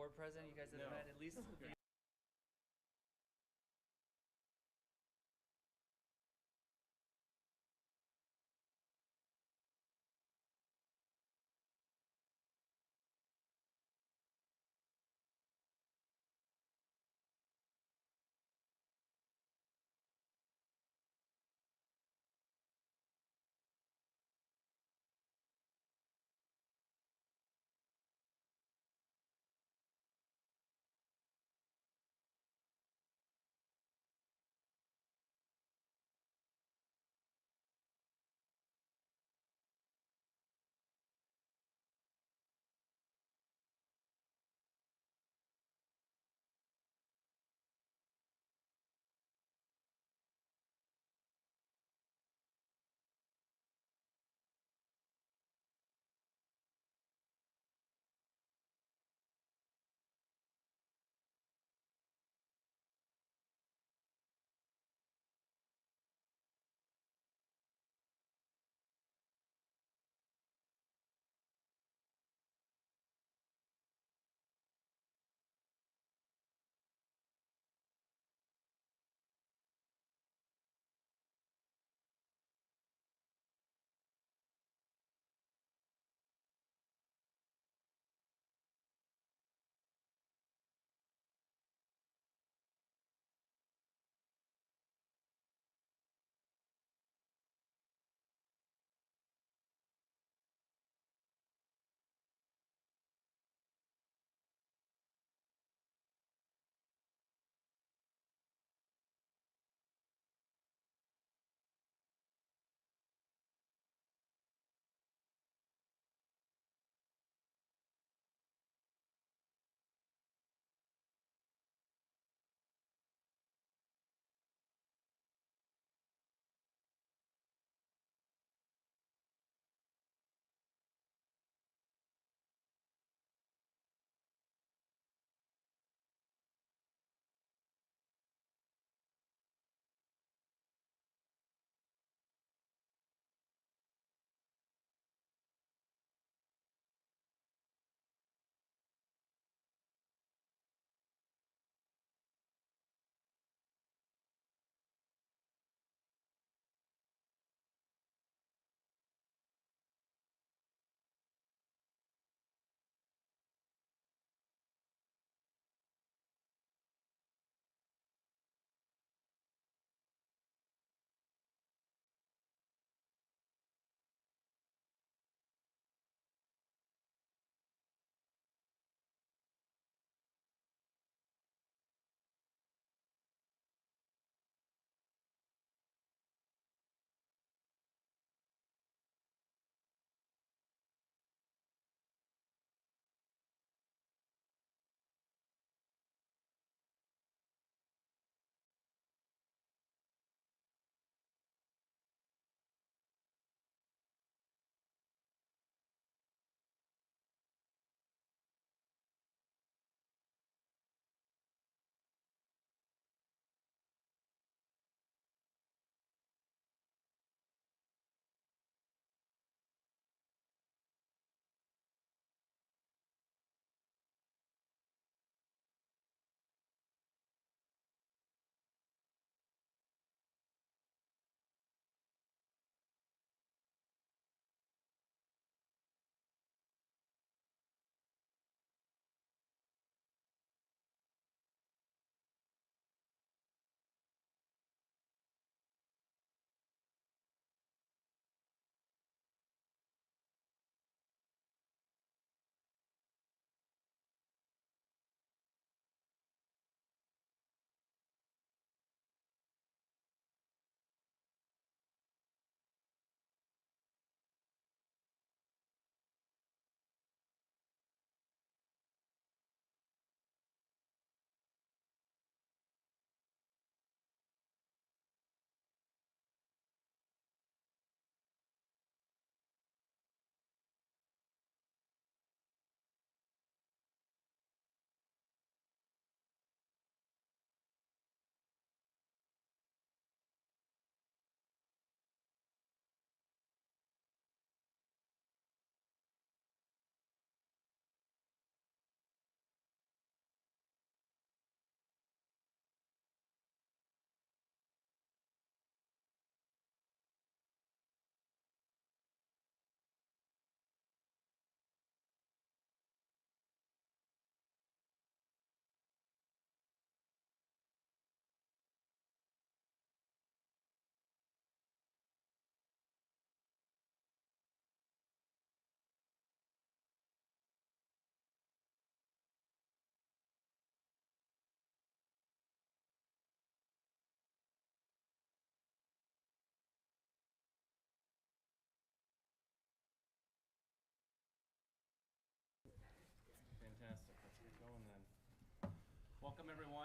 board president? You guys have No. met at least.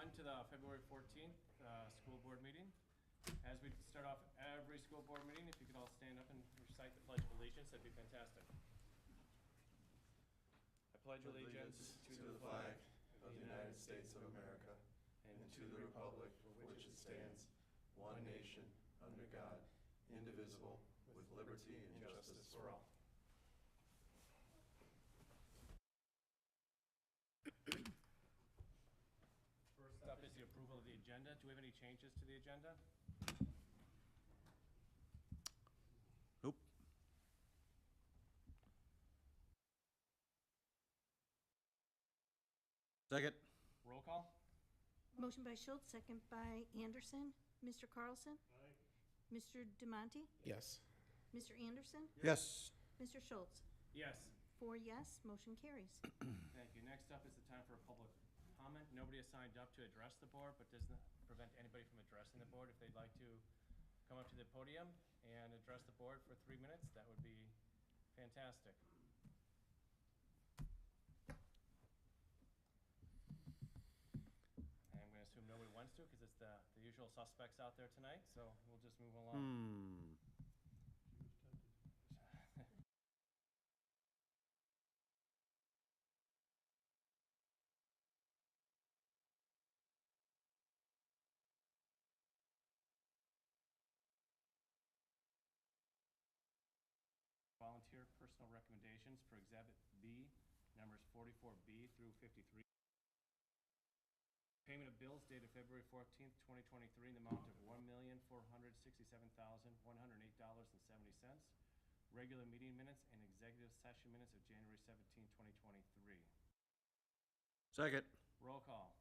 everyone to the February 14th school board meeting. As we start off every school board meeting, if you could all stand up and recite the Pledge of Allegiance, that'd be fantastic. I pledge allegiance to the flag of the United States of America and to the republic for which it stands, one nation, under God, indivisible, with liberty and justice for all. First up is the approval of the agenda. Do we have any changes to the agenda? Nope. Second. Roll call? Motion by Schultz, second by Anderson. Mr. Carlson? Aye. Mr. DeMonte? Yes. Mr. Anderson? Yes. Mr. Schultz? Yes. 4 yes, motion carries. Thank you. Next up is the time for a public comment. Nobody has signed up to address the board, but does not prevent anybody from addressing the board. If they'd like to come up to the podium and address the board for 3 minutes, that would be fantastic. I'm going to assume nobody wants to because it's the usual suspects out there tonight, so we'll just move along. Volunteer personal recommendations for Exhibit B, numbers 44B through 53. Payment of bills dated February 14th, 2023 in the amount of $1,467,108.70. Regular meeting minutes and executive session minutes of January 17, 2023. Second. Roll call.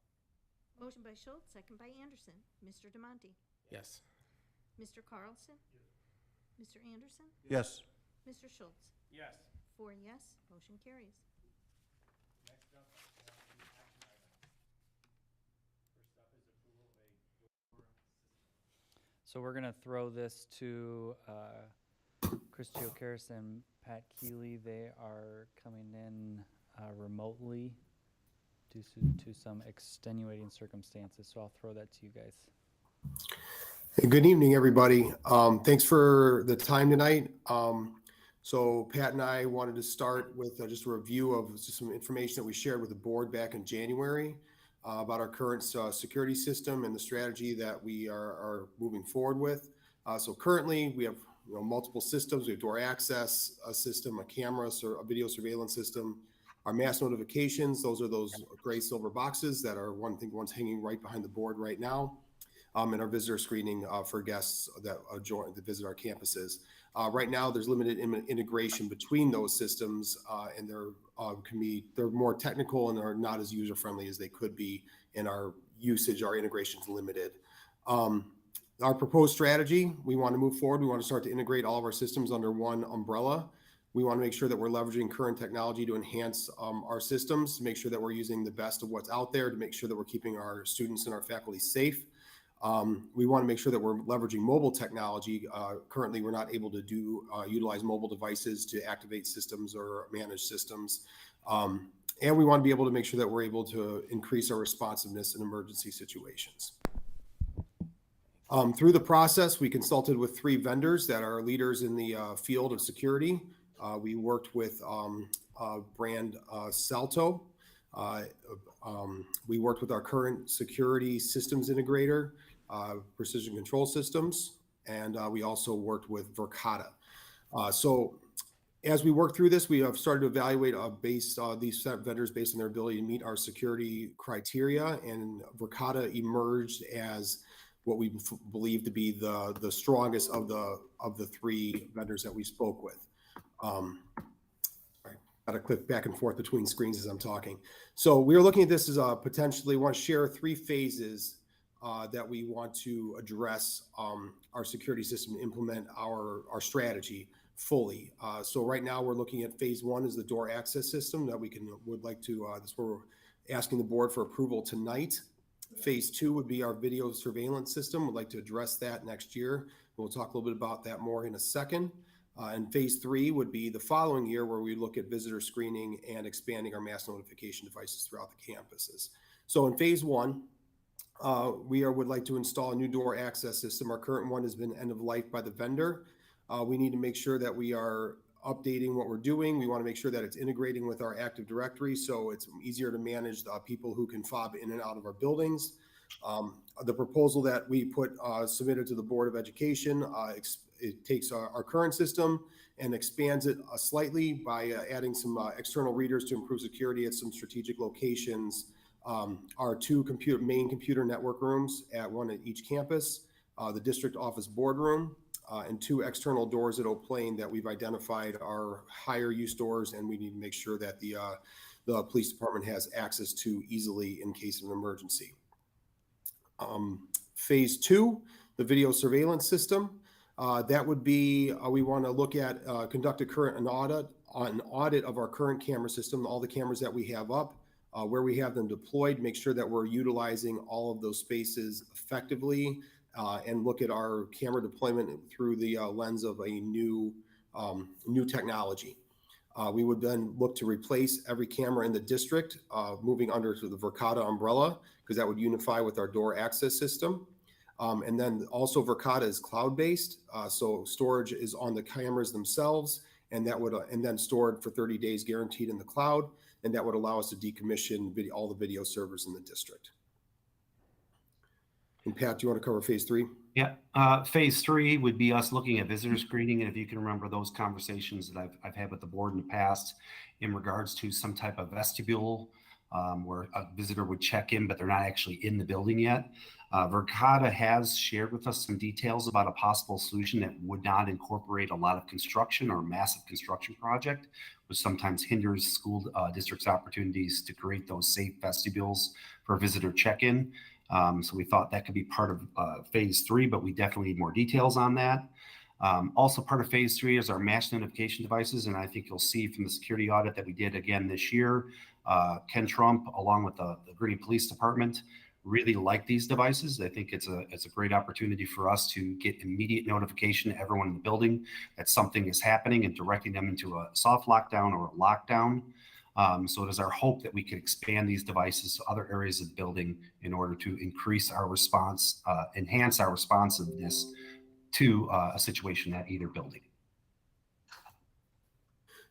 Motion by Schultz, second by Anderson. Mr. DeMonte? Yes. Mr. Carlson? Mr. Anderson? Yes. Mr. Schultz? Yes. 4 yes, motion carries. Next up, the action items. First up is approval of a door system. So we're gonna throw this to Chris Giocaris and Pat Keeley. They are coming in remotely due to some extenuating circumstances. So I'll throw that to you guys. Hey, good evening, everybody. Thanks for the time tonight. So Pat and I wanted to start with just a review of just some information that we shared with the board back in January about our current security system and the strategy that we are moving forward with. So currently we have multiple systems. We have door access system, a camera, a video surveillance system, our mass notifications. Those are those gray silver boxes that are one's hanging right behind the board right now. And our visitor screening for guests that visit our campuses. Right now, there's limited integration between those systems, and they're more technical and are not as user friendly as they could be. In our usage, our integration is limited. Our proposed strategy: we want to move forward. We want to start to integrate all of our systems under one umbrella. We want to make sure that we're leveraging current technology to enhance our systems, to make sure that we're using the best of what's out there, to make sure that we're keeping our students and our faculty safe. We want to make sure that we're leveraging mobile technology. Currently, we're not able to utilize mobile devices to activate systems or manage systems. And we want to be able to make sure that we're able to increase our responsiveness in emergency situations. Through the process, we consulted with 3 vendors that are leaders in the field of security. We worked with brand Salto. We worked with our current security systems integrator, Precision Control Systems, and we also worked with Verkada. So as we work through this, we have started to evaluate these vendors based on their ability to meet our security criteria, and Verkada emerged as what we believe to be the strongest of the 3 vendors that we spoke with. Got to click back and forth between screens as I'm talking. So we're looking at this as potentially want to share 3 phases that we want to address our security system to implement our strategy fully. So right now we're looking at phase 1 is the door access system that that's where we're asking the board for approval tonight. Phase 2 would be our video surveillance system. We'd like to address that next year. We'll talk a little bit about that more in a second. And phase 3 would be the following year, where we look at visitor screening and expanding our mass notification devices throughout the campuses. So in phase 1, would like to install a new door access system. Our current one has been end of life by the vendor. We need to make sure that we are updating what we're doing. We want to make sure that it's integrating with our Active Directory so it's easier to manage the people who can fob in and out of our buildings. The proposal that we submitted to the Board of Education, it takes our current system and expands it slightly by adding some external readers to improve security at some strategic locations. Our two main computer network rooms, one at each campus, the district office boardroom, and two external doors at Oak Plain that we've identified are higher use doors, and we need to make sure that the police department has access to easily in case of an emergency. Phase 2, the video surveillance system. That would be, we want to look at, conduct an audit of our current camera system, all the cameras that we have up, where we have them deployed, make sure that we're utilizing all of those spaces effectively, and look at our camera deployment through the lens of a new technology. We would then look to replace every camera in the district, moving under to the Verkada umbrella, because that would unify with our door access system. And then also Verkada is cloud-based, so storage is on the cameras themselves, and that would and then stored for 30 days guaranteed in the cloud, and that would allow us to decommission all the video servers in the district. And Pat, do you want to cover phase 3? Yeah, phase 3 would be us looking at visitor screening, and if you can remember those conversations that I've had with the board in the past in regards to some type of vestibule where a visitor would check in, but they're not actually in the building yet. Verkada has shared with us some details about a possible solution that would not incorporate a lot of construction or massive construction project, which sometimes hinders school districts' opportunities to create those safe vestibules for visitor check-in. So we thought that could be part of phase 3, but we definitely need more details on that. Also part of phase 3 is our mass notification devices. And I think you'll see from the security audit that we did again this year, Ken Trump, along with the Green Police Department, really like these devices. I think it's a great opportunity for us to get immediate notification to everyone in the building that something is happening and directing them into a soft lockdown or a lockdown. So it is our hope that we can expand these devices to other areas of the building in order to increase our response, enhance our responsiveness to a situation at either building.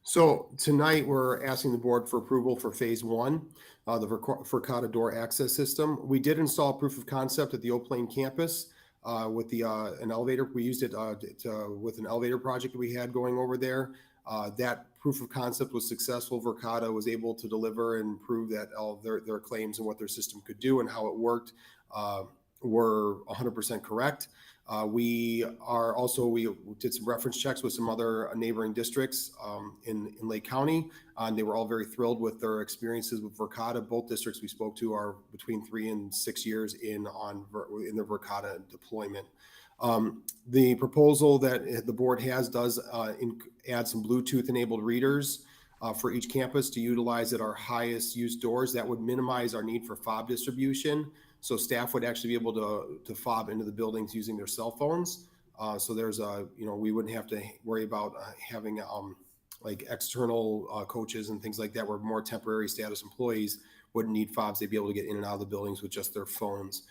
So tonight we're asking the board for approval for phase 1, the Verkada door access system. We did install proof of concept at the Oak Plain campus with an elevator. We used it with an elevator project that we had going over there. That proof of concept was successful. Verkada was able to deliver and prove that all of their claims and what their system could do and how it worked were 100% correct. We did some reference checks with some other neighboring districts in Lake County, and they were all very thrilled with their experiences with Verkada. Both districts we spoke to are between 3 and 6 years in their Verkada deployment. The proposal that the board has does add some Bluetooth-enabled readers for each campus to utilize at our highest use doors. That would minimize our need for fob distribution. So staff would actually be able to fob into the buildings using their cell phones. So there's we wouldn't have to worry about having like external coaches and things like that, where more temporary status employees wouldn't need fobs. They'd be able to get in and out of the buildings with just their phones.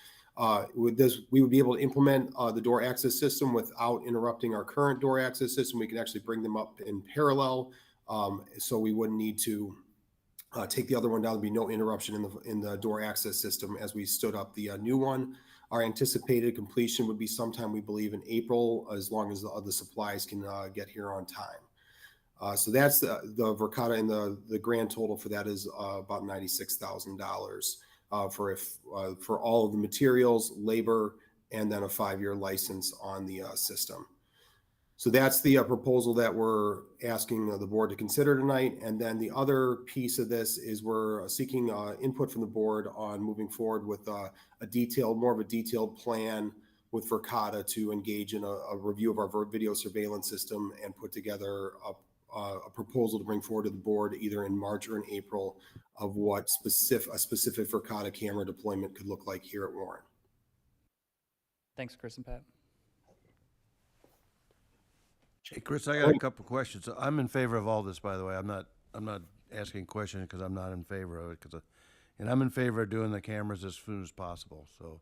With this, we would be able to implement the door access system without interrupting our current door access system. We can actually bring them up in parallel, so we wouldn't need to take the other one down. There'd be no interruption in the door access system as we stood up the new one. Our anticipated completion would be sometime, we believe, in April, as long as the supplies can get here on time. So that's the Verkada, and the grand total for that is about $96,000 for all of the materials, labor, and then a 5-year license on the system. So that's the proposal that we're asking the board to consider tonight. And then the other piece of this is we're seeking input from the board on moving forward with more of a detailed plan with Verkada to engage in a review of our video surveillance system and put together a proposal to bring forward to the board either in March or in April of what a specific Verkada camera deployment could look like here at Warren. Thanks, Chris and Pat. Hey, Chris, I got a couple questions. I'm in favor of all this, by the way. I'm not asking questions because I'm not in favor of it, because And I'm in favor of doing the cameras as soon as possible, so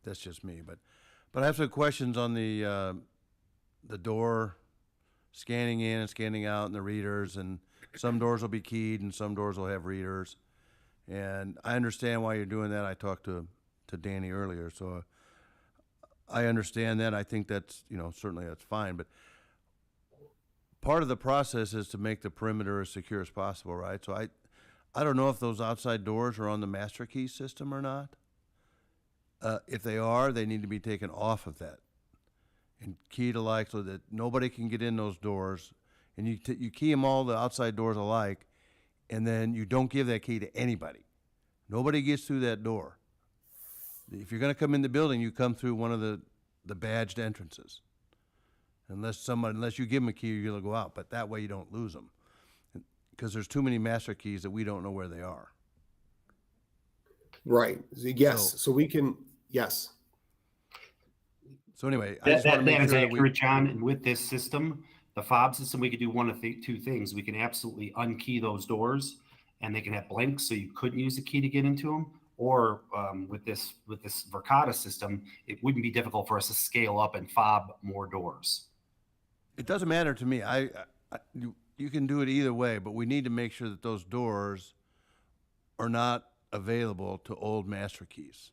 that's just me. But I have some questions on the door scanning in and scanning out and the readers, and some doors will be keyed and some doors will have readers. And I understand why you're doing that. I talked to Danny earlier, so I understand that. I think that's, certainly that's fine. But part of the process is to make the perimeter as secure as possible, right? So I don't know if those outside doors are on the master key system or not. If they are, they need to be taken off of that and keyed alike so that nobody can get in those doors. And you key them all, the outside doors alike, and then you don't give that key to anybody. Nobody gets through that door. If you're going to come in the building, you come through one of the badged entrances. Unless you give them a key, you're going to go out. But that way you don't lose them. Because there's too many master keys that we don't know where they are. Right. Yes. So- So we can, yes. So anyway, I just want to make That is sure that accurate, John. And with this system, the fob system, we could do one of two things. We can absolutely unkey those doors, and they can have blanks, so you couldn't use the key to get into them. Or with this Verkada system, it wouldn't be difficult for us to scale up and fob more doors. It doesn't matter to me. You can do it either way, but we need to make sure that those doors are not available to old master keys.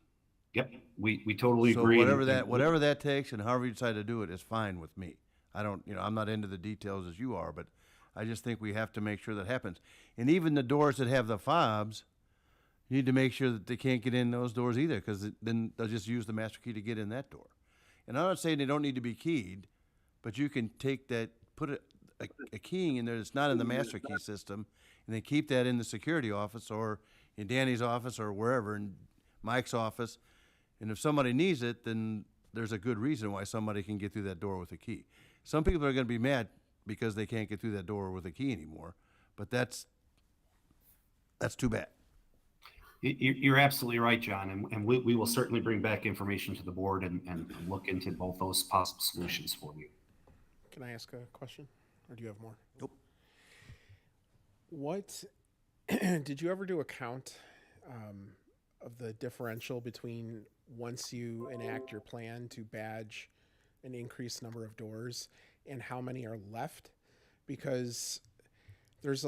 Yep, we totally So agree. whatever that takes, and however you decide to do it is fine with me. I don't, I'm not into the details as you are, but I just think we have to make sure that happens. And even the doors that have the fobs, you need to make sure that they can't get in those doors either, because then they'll just use the master key to get in that door. And I'm not saying they don't need to be keyed, but you can take that, put a keying in there that's not in the master key system, and then keep that in the security office or in Danny's office or wherever, in Mike's office. And if somebody needs it, then there's a good reason why somebody can get through that door with a key. Some people are going to be mad because they can't get through that door with a key anymore, but that's too bad. You're absolutely right, John, and we will certainly bring back information to the board and look into both those possible solutions for you. Can I ask a question, or do you have more? Nope. What did you ever do a count of the differential between once you enact your plan to badge an increased number of doors and how many are left? Because this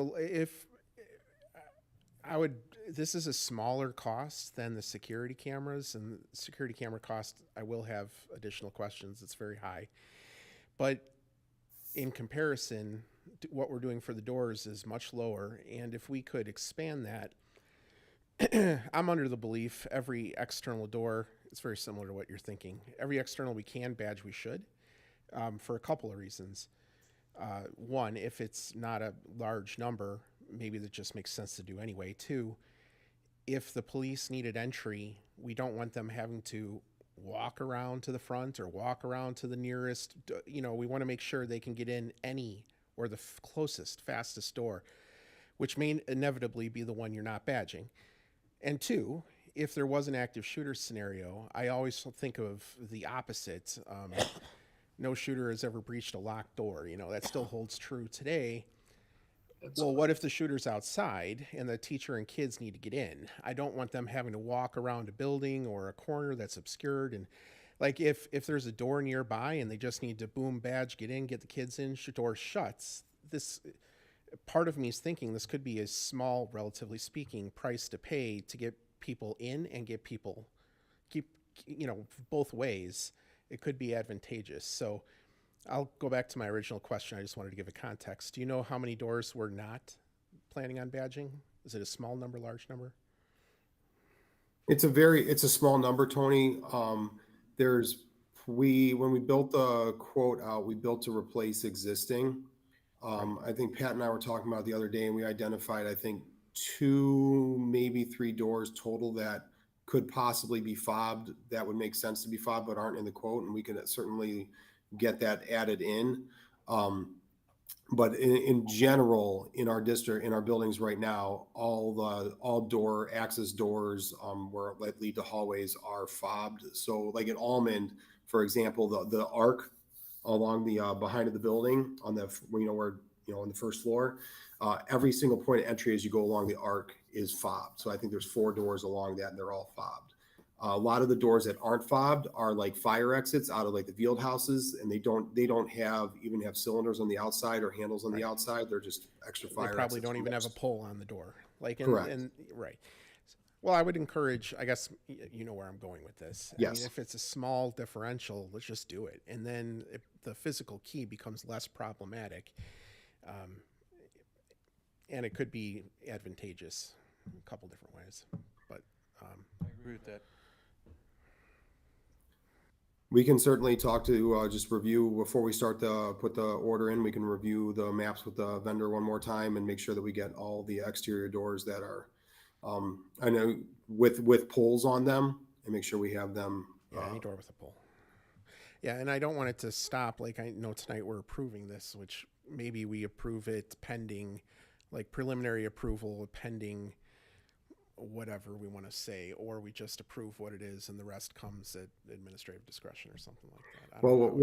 is a smaller cost than the security cameras, and the security camera cost, I will have additional questions. It's very high. But in comparison, what we're doing for the doors is much lower. And if we could expand that, I'm under the belief every external door, it's very similar to what you're thinking. Every external we can badge, we should, for a couple of reasons. One, if it's not a large number, maybe that just makes sense to do anyway. Two, if the police needed entry, we don't want them having to walk around to the front or walk around to the nearest, we want to make sure they can get in any or the closest, fastest door, which may inevitably be the one you're not badging. And two, if there was an active shooter scenario, I always think of the opposite. No shooter has ever breached a locked door. That still holds true today. Well, what if the shooter's outside and the teacher and kids need to get in? I don't want them having to walk around a building or a corner that's obscured. And like if there's a door nearby and they just need to boom, badge, get in, get the kids in, door shuts. This part of me is thinking this could be a small, relatively speaking, price to pay to get people in and get people both ways. It could be advantageous. So I'll go back to my original question. I just wanted to give a context. Do you know how many doors we're not planning on badging? Is it a small number, large number? It's a small number, Tony. When we built the quote out, we built to replace existing. I think Pat and I were talking about the other day, and we identified, I think, 2, maybe 3 doors total that could possibly be fobbed, that would make sense to be fobbed, but aren't in the quote, and we can certainly get that added in. But in general, in our district, in our buildings right now, all door access doors where that lead to hallways are fobbed. So like at Almond, for example, the arc along the behind of the building on the where on the first floor. Every single point of entry as you go along the arc is fobbed. So I think there's 4 doors along that, and they're all fobbed. A lot of the doors that aren't fobbed are like fire exits out of like the field houses, and they don't have cylinders on the outside or handles on the outside. They're just extra They fire probably exits. don't even have a pole on the door. Correct. Right. Well, I would encourage, I guess, you know where I'm going with this. I Yes. mean, if it's a small differential, let's just do it. And then if the physical key becomes less problematic, and it could be advantageous a couple different ways. But I agree with that. We can certainly talk to just review before we start to put the order in. We can review the maps with the vendor one more time and make sure that we get all the exterior doors that are, I know with poles on them, and make sure we have them. yeah, any door with a pole. Yeah, and I don't want it to stop. Like, I know tonight we're approving this, which maybe we approve it pending, like preliminary approval pending whatever we want to say, or we just approve what it is and the rest comes at administrative discretion or something like that. I don't Well, know.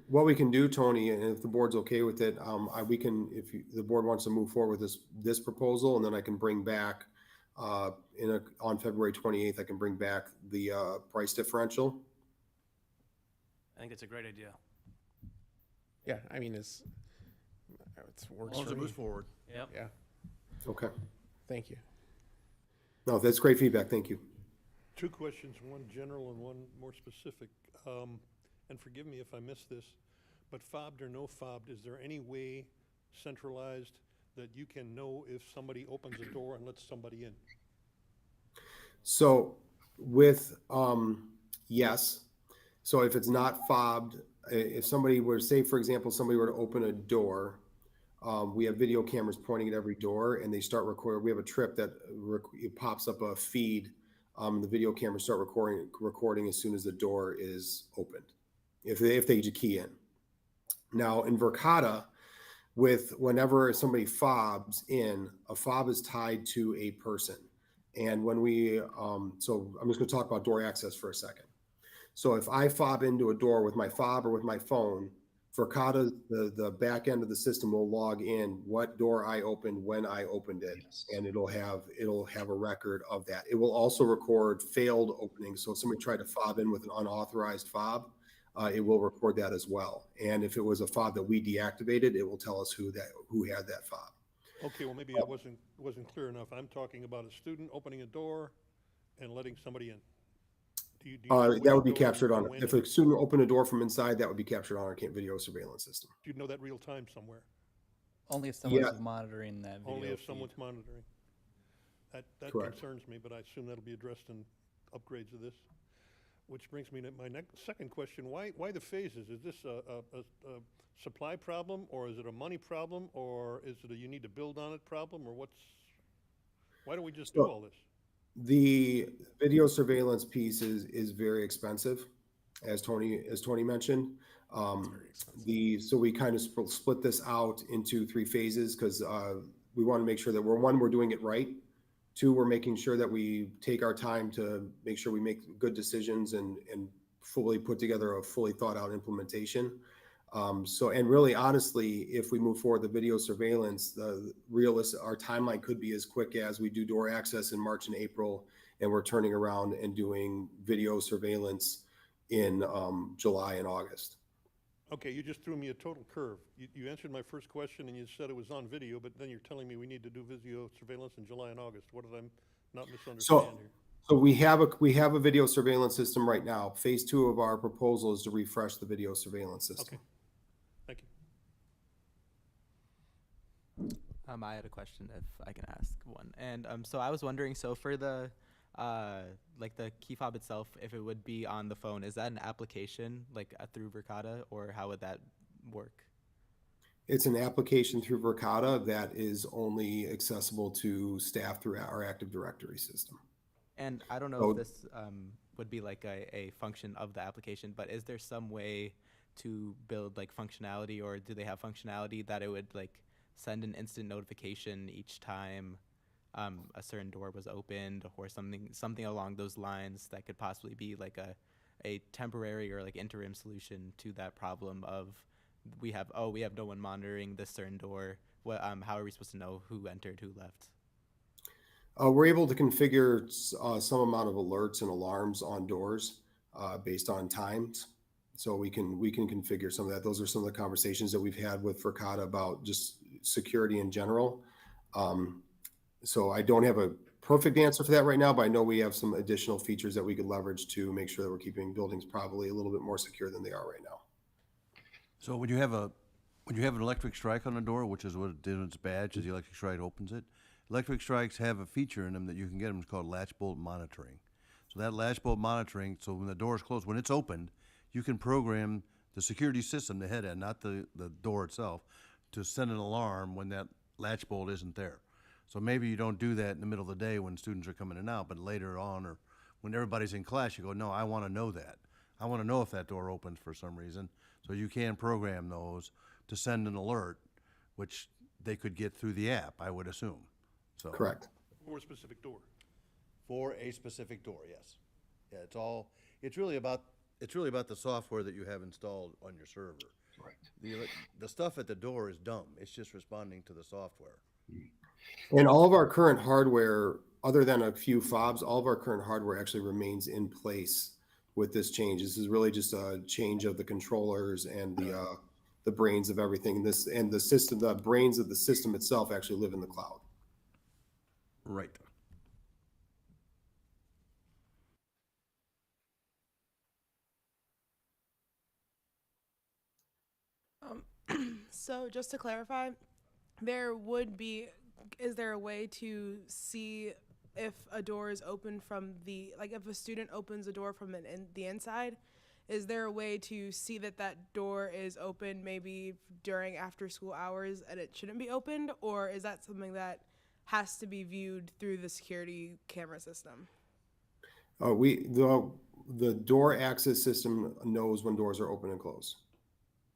what we can do, Tony, and if the board's okay with it, we can, the board wants to move forward with this proposal, and then I can bring back on February 28th, I can bring back the price differential. I think it's a great idea. Yeah, I mean, it works for me. forward. Yep. Yeah, Okay. thank you. No, that's great feedback. Thank you. 2 questions, one general and one more specific. And forgive me if I missed this, but fobbed or no fobbed, is there any way centralized that you can know if somebody opens a door and lets somebody in? So with, yes. So if it's not fobbed, if somebody were, say, for example, somebody were to open a door, we have video cameras pointing at every door, and they start recording. We have a trip that it pops up a feed. The video cameras start recording as soon as the door is opened, if they key in. Now in Verkada, whenever somebody fobs in, a fob is tied to a person. And when we, so I'm just going to talk about door access for a second. So if I fob into a door with my fob or with my phone, Verkada, the back end of the system will log in what door I opened, when I opened it, and it'll have a record of that. It will also record failed openings. So if somebody tried to fob in with an unauthorized fob, it will record that as well. And if it was a fob that we deactivated, it will tell us who had that fob. Okay, well, maybe I wasn't clear enough. I'm talking about a student opening a door and letting somebody in. Do you know That which would be door, captured on, when, if a student opened a door from inside, that would be captured on our video surveillance system. do you know that real time somewhere? Only if someone's Yeah. monitoring that video Only if feed. someone's monitoring. That Correct. concerns me, but I assume that'll be addressed in upgrades of this. Which brings me to my second question. Why the phases? Is this a supply problem, or is it a money problem, or is it a you need to build on it problem, or why don't we just do So- all this? The video surveillance piece is very expensive, as Tony mentioned. So we kind of split this out into 3 phases because we want to make sure that we're doing it right. 2, we're making sure that we take our time to make sure we make good decisions and fully put together a fully thought out implementation. And really, honestly, if we move forward the video surveillance, our timeline could be as quick as we do door access in March and April, and we're turning around and doing video surveillance in July and August. Okay, you just threw me a total curve. You answered my first question and you said it was on video, but then you're telling me we need to do video surveillance in July and August. What did I not misunderstand here? So we have a video surveillance system right now. Phase 2 of our proposal is to refresh the video surveillance system. Okay, thank you. I had a question if I can ask one. And so I was wondering, so for the like the key fob itself, if it would be on the phone, is that an application like through Verkada, or how would that work? It's an application through Verkada that is only accessible to staff through our Active Directory system. And I don't know So- if this would be like a function of the application, but is there some way to build like functionality, or do they have functionality that it would like send an instant notification each time a certain door was opened, or something along those lines that could possibly be like a temporary or like interim solution to that problem of we have no one monitoring this certain door. What how are we supposed to know who entered, who left? We're able to configure some amount of alerts and alarms on doors based on times. So we can configure some of that. Those are some of the conversations that we've had with Verkada about just security in general. So I don't have a perfect answer for that right now, but I know we have some additional features that we could leverage to make sure that we're keeping buildings probably a little bit more secure than they are right now. So when you have an electric strike on the door, which is what it did in its badge, as the electric strike opens it, electric strikes have a feature in them that you can get them. It's called latch bolt monitoring. So that latch bolt monitoring, so when the door is closed, when it's opened, you can program the security system, the head end, not the door itself, to send an alarm when that latch bolt isn't there. So maybe you don't do that in the middle of the day when students are coming in and out, but later on or when everybody's in class, you go, no, I want to know that. I want to know if that door opens for some reason. So you can program those to send an alert, which they could get through the app, I would assume. So Correct. For a specific door. For a specific door, yes. Yeah, it's really about the software that you have installed on your server. Correct. The stuff at the door is dumb. It's just responding to the software. And all of our current hardware, other than a few fobs, all of our current hardware actually remains in place with this change. This is really just a change of the controllers and the brains of everything. The system, the brains of the system itself actually live in the cloud. Right. So just to clarify, is there a way to see if a door is open from if a student opens a door from the inside, is there a way to see that door is open maybe during after school hours and it shouldn't be opened, or is that something that has to be viewed through the security camera system? The door access system knows when doors are open and closed.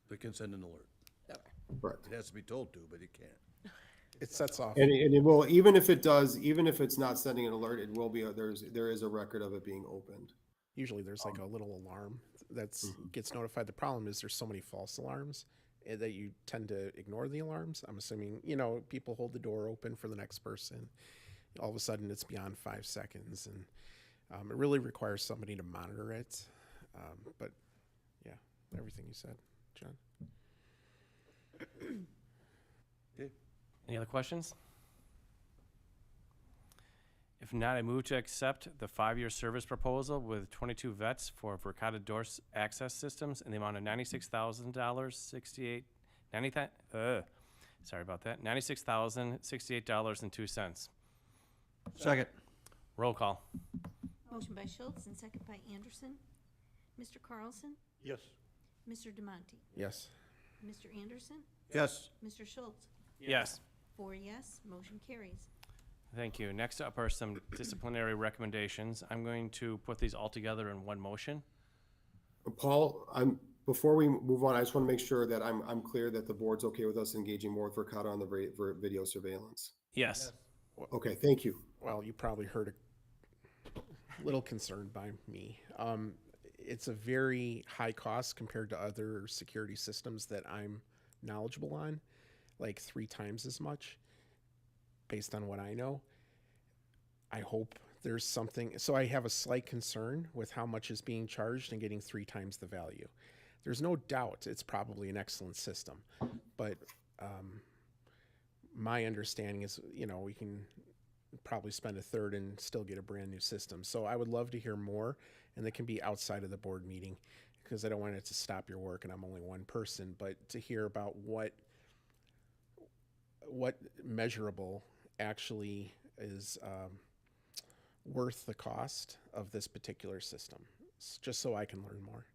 They can send an alert. Okay. Correct. It has to be told to, but it can't. It sets off. And it will, even if it's not sending an alert, it will be, there is a record of it being opened. Usually there's like a little alarm that's gets notified. The problem is there's so many false alarms that you tend to ignore the alarms. I'm assuming, people hold the door open for the next person. All of a sudden it's beyond 5 seconds, and it really requires somebody to monitor it. But yeah, everything you said, John. Any other questions? If not, I move to accept the 5-year service proposal with 22 vets for Verkada door access systems in the amount of $96,068. Sorry about that. $96,068.02. Second. Roll call. Motion by Schultz and second by Anderson. Mr. Carlson? Yes. Mr. Demonte? Yes. Mr. Anderson? Yes. Mr. Schultz? Yes. 4 yes, motion carries. Thank you. Next up are some disciplinary recommendations. I'm going to put these all together in one motion. Paul, before we move on, I just want to make sure that I'm clear that the board's okay with us engaging more with Verkada on the video surveillance. Yes. Okay, thank you. Well, you probably heard a little concerned by me. It's a very high cost compared to other security systems that I'm knowledgeable on, like 3 times as much based on what I know. I hope there's something. So I have a slight concern with how much is being charged and getting 3 times the value. There's no doubt it's probably an excellent system, but my understanding is, we can probably spend a third and still get a brand new system. So I would love to hear more, and that can be outside of the board meeting, because I don't want it to stop your work and I'm only one person, but to hear about what measurable actually is worth the cost of this particular system, just so I can learn more.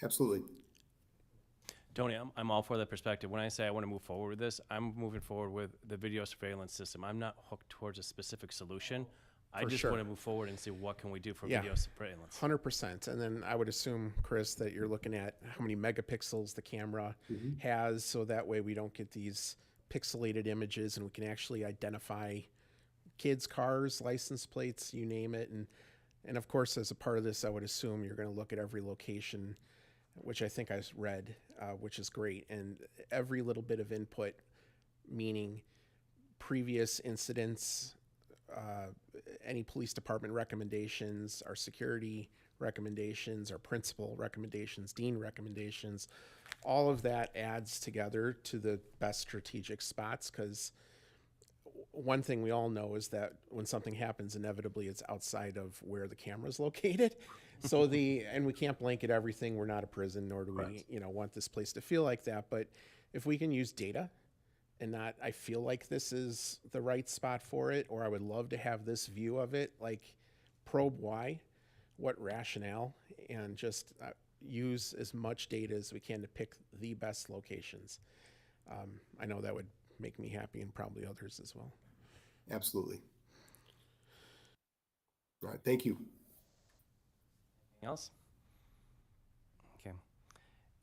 Absolutely. Tony, I'm all for that perspective. When I say I want to move forward with this, I'm moving forward with the video surveillance system. I'm not hooked towards a specific solution. I just want to move forward and see what can we do for video surveillance. 100%. And then I would assume, Chris, that you're looking at how many megapixels the camera has, so that way we don't get these pixelated images and we can actually identify kids' cars, license plates, you name it. And of course, as a part of this, I would assume you're going to look at every location which I think I read, which is great. And every little bit of input, meaning previous incidents, any police department recommendations, our security recommendations, our principal recommendations, dean recommendations, all of that adds together to the best strategic spots. Because one thing we all know is that when something happens, inevitably it's outside of where the camera's located. So and we can't blanket everything. We're not a prison, nor do we, want this place to feel like that. But if we can use data and not, I feel like this is the right spot for it, or I would love to have this view of it, like probe why, what rationale, and just use as much data as we can to pick the best locations. I know that would make me happy and probably others as well. Absolutely. All right, thank you. Anything else? Okay.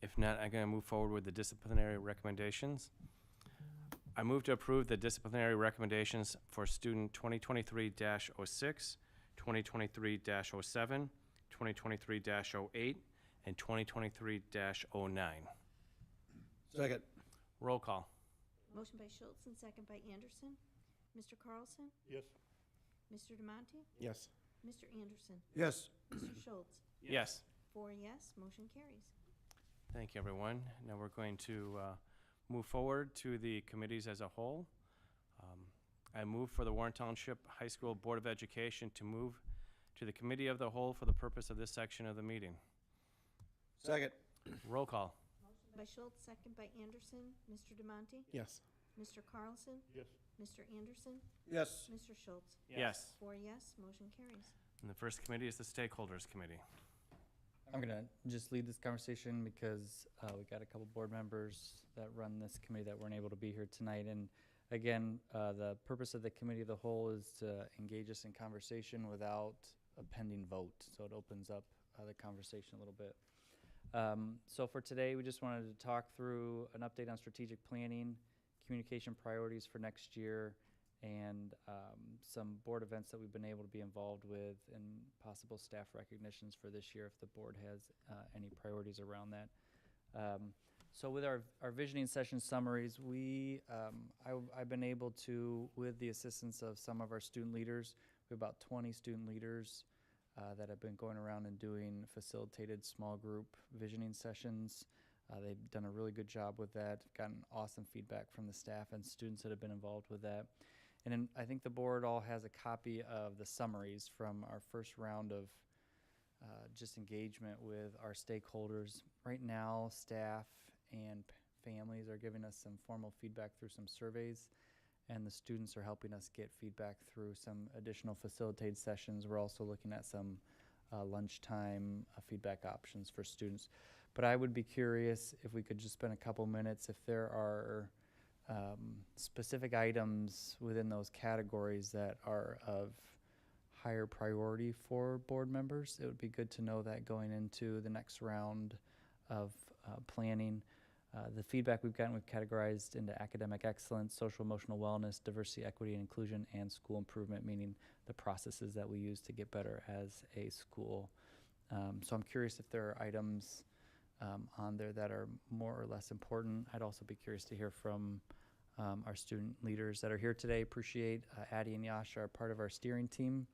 If not, I'm going to move forward with the disciplinary recommendations. I move to approve the disciplinary recommendations for student 2023-06, 2023-07, 2023-08, and 2023-09. Second. Roll call. Motion by Schultz and second by Anderson. Mr. Carlson? Yes. Mr. Demonte? Yes. Mr. Anderson? Yes. Mr. Schultz? Yes. 4 yes, motion carries. Thank you, everyone. Now we're going to move forward to the committees as a whole. I move for the Warren Township High School Board of Education to move to the committee of the whole for the purpose of this section of the meeting. Second. Roll call. Motion by Schultz, second by Anderson. Mr. Demonte? Yes. Mr. Carlson? Yes. Mr. Anderson? Yes. Mr. Schultz? Yes. 4 yes, motion carries. And the first committee is the Stakeholders Committee. I'm gonna just lead this conversation because we got a couple board members that run this committee that weren't able to be here tonight. And again, the purpose of the committee of the whole is to engage us in conversation without a pending vote. So it opens up the conversation a little bit. So for today, we just wanted to talk through an update on strategic planning, communication priorities for next year, and some board events that we've been able to be involved with, and possible staff recognitions for this year if the board has any priorities around that. So with our visioning session summaries, I've been able to, with the assistance of some of our student leaders, we have about 20 student leaders that have been going around and doing facilitated small group visioning sessions. They've done a really good job with that, gotten awesome feedback from the staff and students that have been involved with that. And then I think the board all has a copy of the summaries from our first round of just engagement with our stakeholders. Right now, staff and families are giving us some formal feedback through some surveys, and the students are helping us get feedback through some additional facilitated sessions. We're also looking at some lunchtime feedback options for students. But I would be curious if we could just spend a couple minutes if there are specific items within those categories that are of higher priority for board members. It would be good to know that going into the next round of planning. The feedback we've gotten, we've categorized into academic excellence, social emotional wellness, diversity, equity, and inclusion, and school improvement, meaning the processes that we use to get better as a school. So I'm curious if there are items on there that are more or less important. I'd also be curious to hear from our student leaders that are here today. Appreciate Addie and Yash are part of our steering team.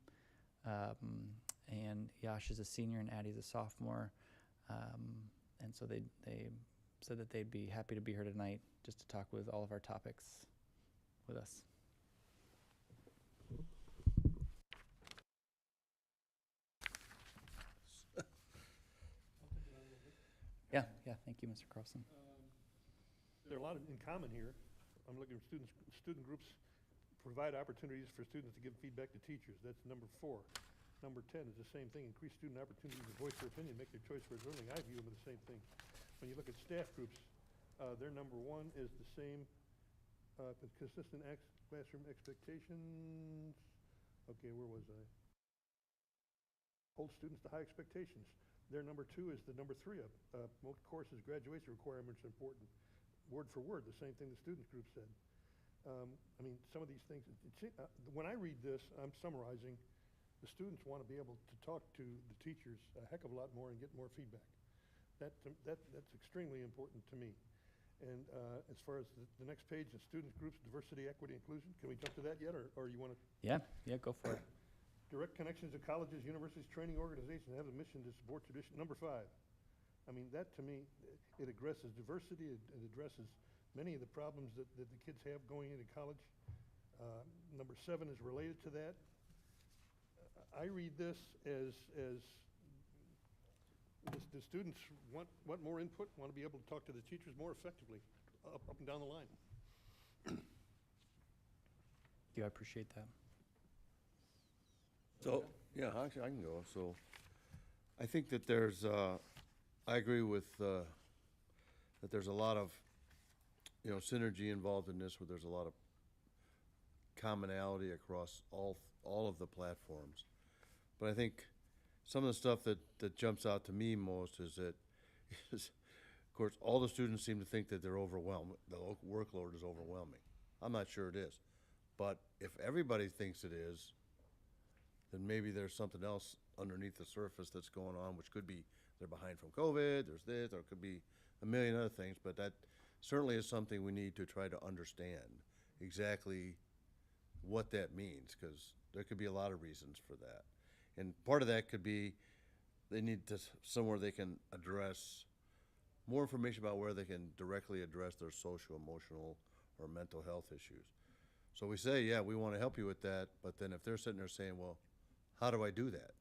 And Yash is a senior and Addie's a sophomore. And so they said that they'd be happy to be here tonight just to talk with all of our topics with us. Yeah, thank you, Mr. Carlson. There are a lot in common here. I'm looking at student groups provide opportunities for students to give feedback to teachers. That's number 4. Number 10 is the same thing. Increase student opportunities to voice their opinion, make their choice for learning. I view them as the same thing. When you look at staff groups, their number 1 is the same, consistent classroom expectations. Okay, where was I? Hold students to high expectations. Their number 2 is the number 3 up. Most courses, graduation requirements are important. Word for word, the same thing the students group said. I mean, some of these things, when I read this, I'm summarizing, the students want to be able to talk to the teachers a heck of a lot more and get more feedback. That's extremely important to me. And as far as the next page, the student groups, diversity, equity, inclusion, can we jump to that yet, or you want to? Yeah, go for it. Direct connections to colleges, universities, training organizations have a mission to support tradition. Number 5. I mean, that to me, it addresses diversity, it addresses many of the problems that the kids have going into college. Number 7 is related to that. I read this as the students want more input, want to be able to talk to the teachers more effectively, up and down the line. I appreciate that. So, yeah, actually, I can go. So, I think that there's, I agree with, that there's a lot of, synergy involved in this, where there's a lot of commonality across all of the platforms. But I think some of the stuff that jumps out to me most is that, of course, all the students seem to think that they're overwhelmed. The workload is overwhelming. I'm not sure it is. But if everybody thinks it is, then maybe there's something else underneath the surface that's going on, which could be they're behind from COVID, there's this, or it could be a million other things. But that certainly is something we need to try to understand exactly what that means, because there could be a lot of reasons for that. And part of that could be they need to somewhere they can address more information about where they can directly address their social, emotional, or mental health issues. So we say, yeah, we want to help you with that, but then if they're sitting there saying, well, how do I do that?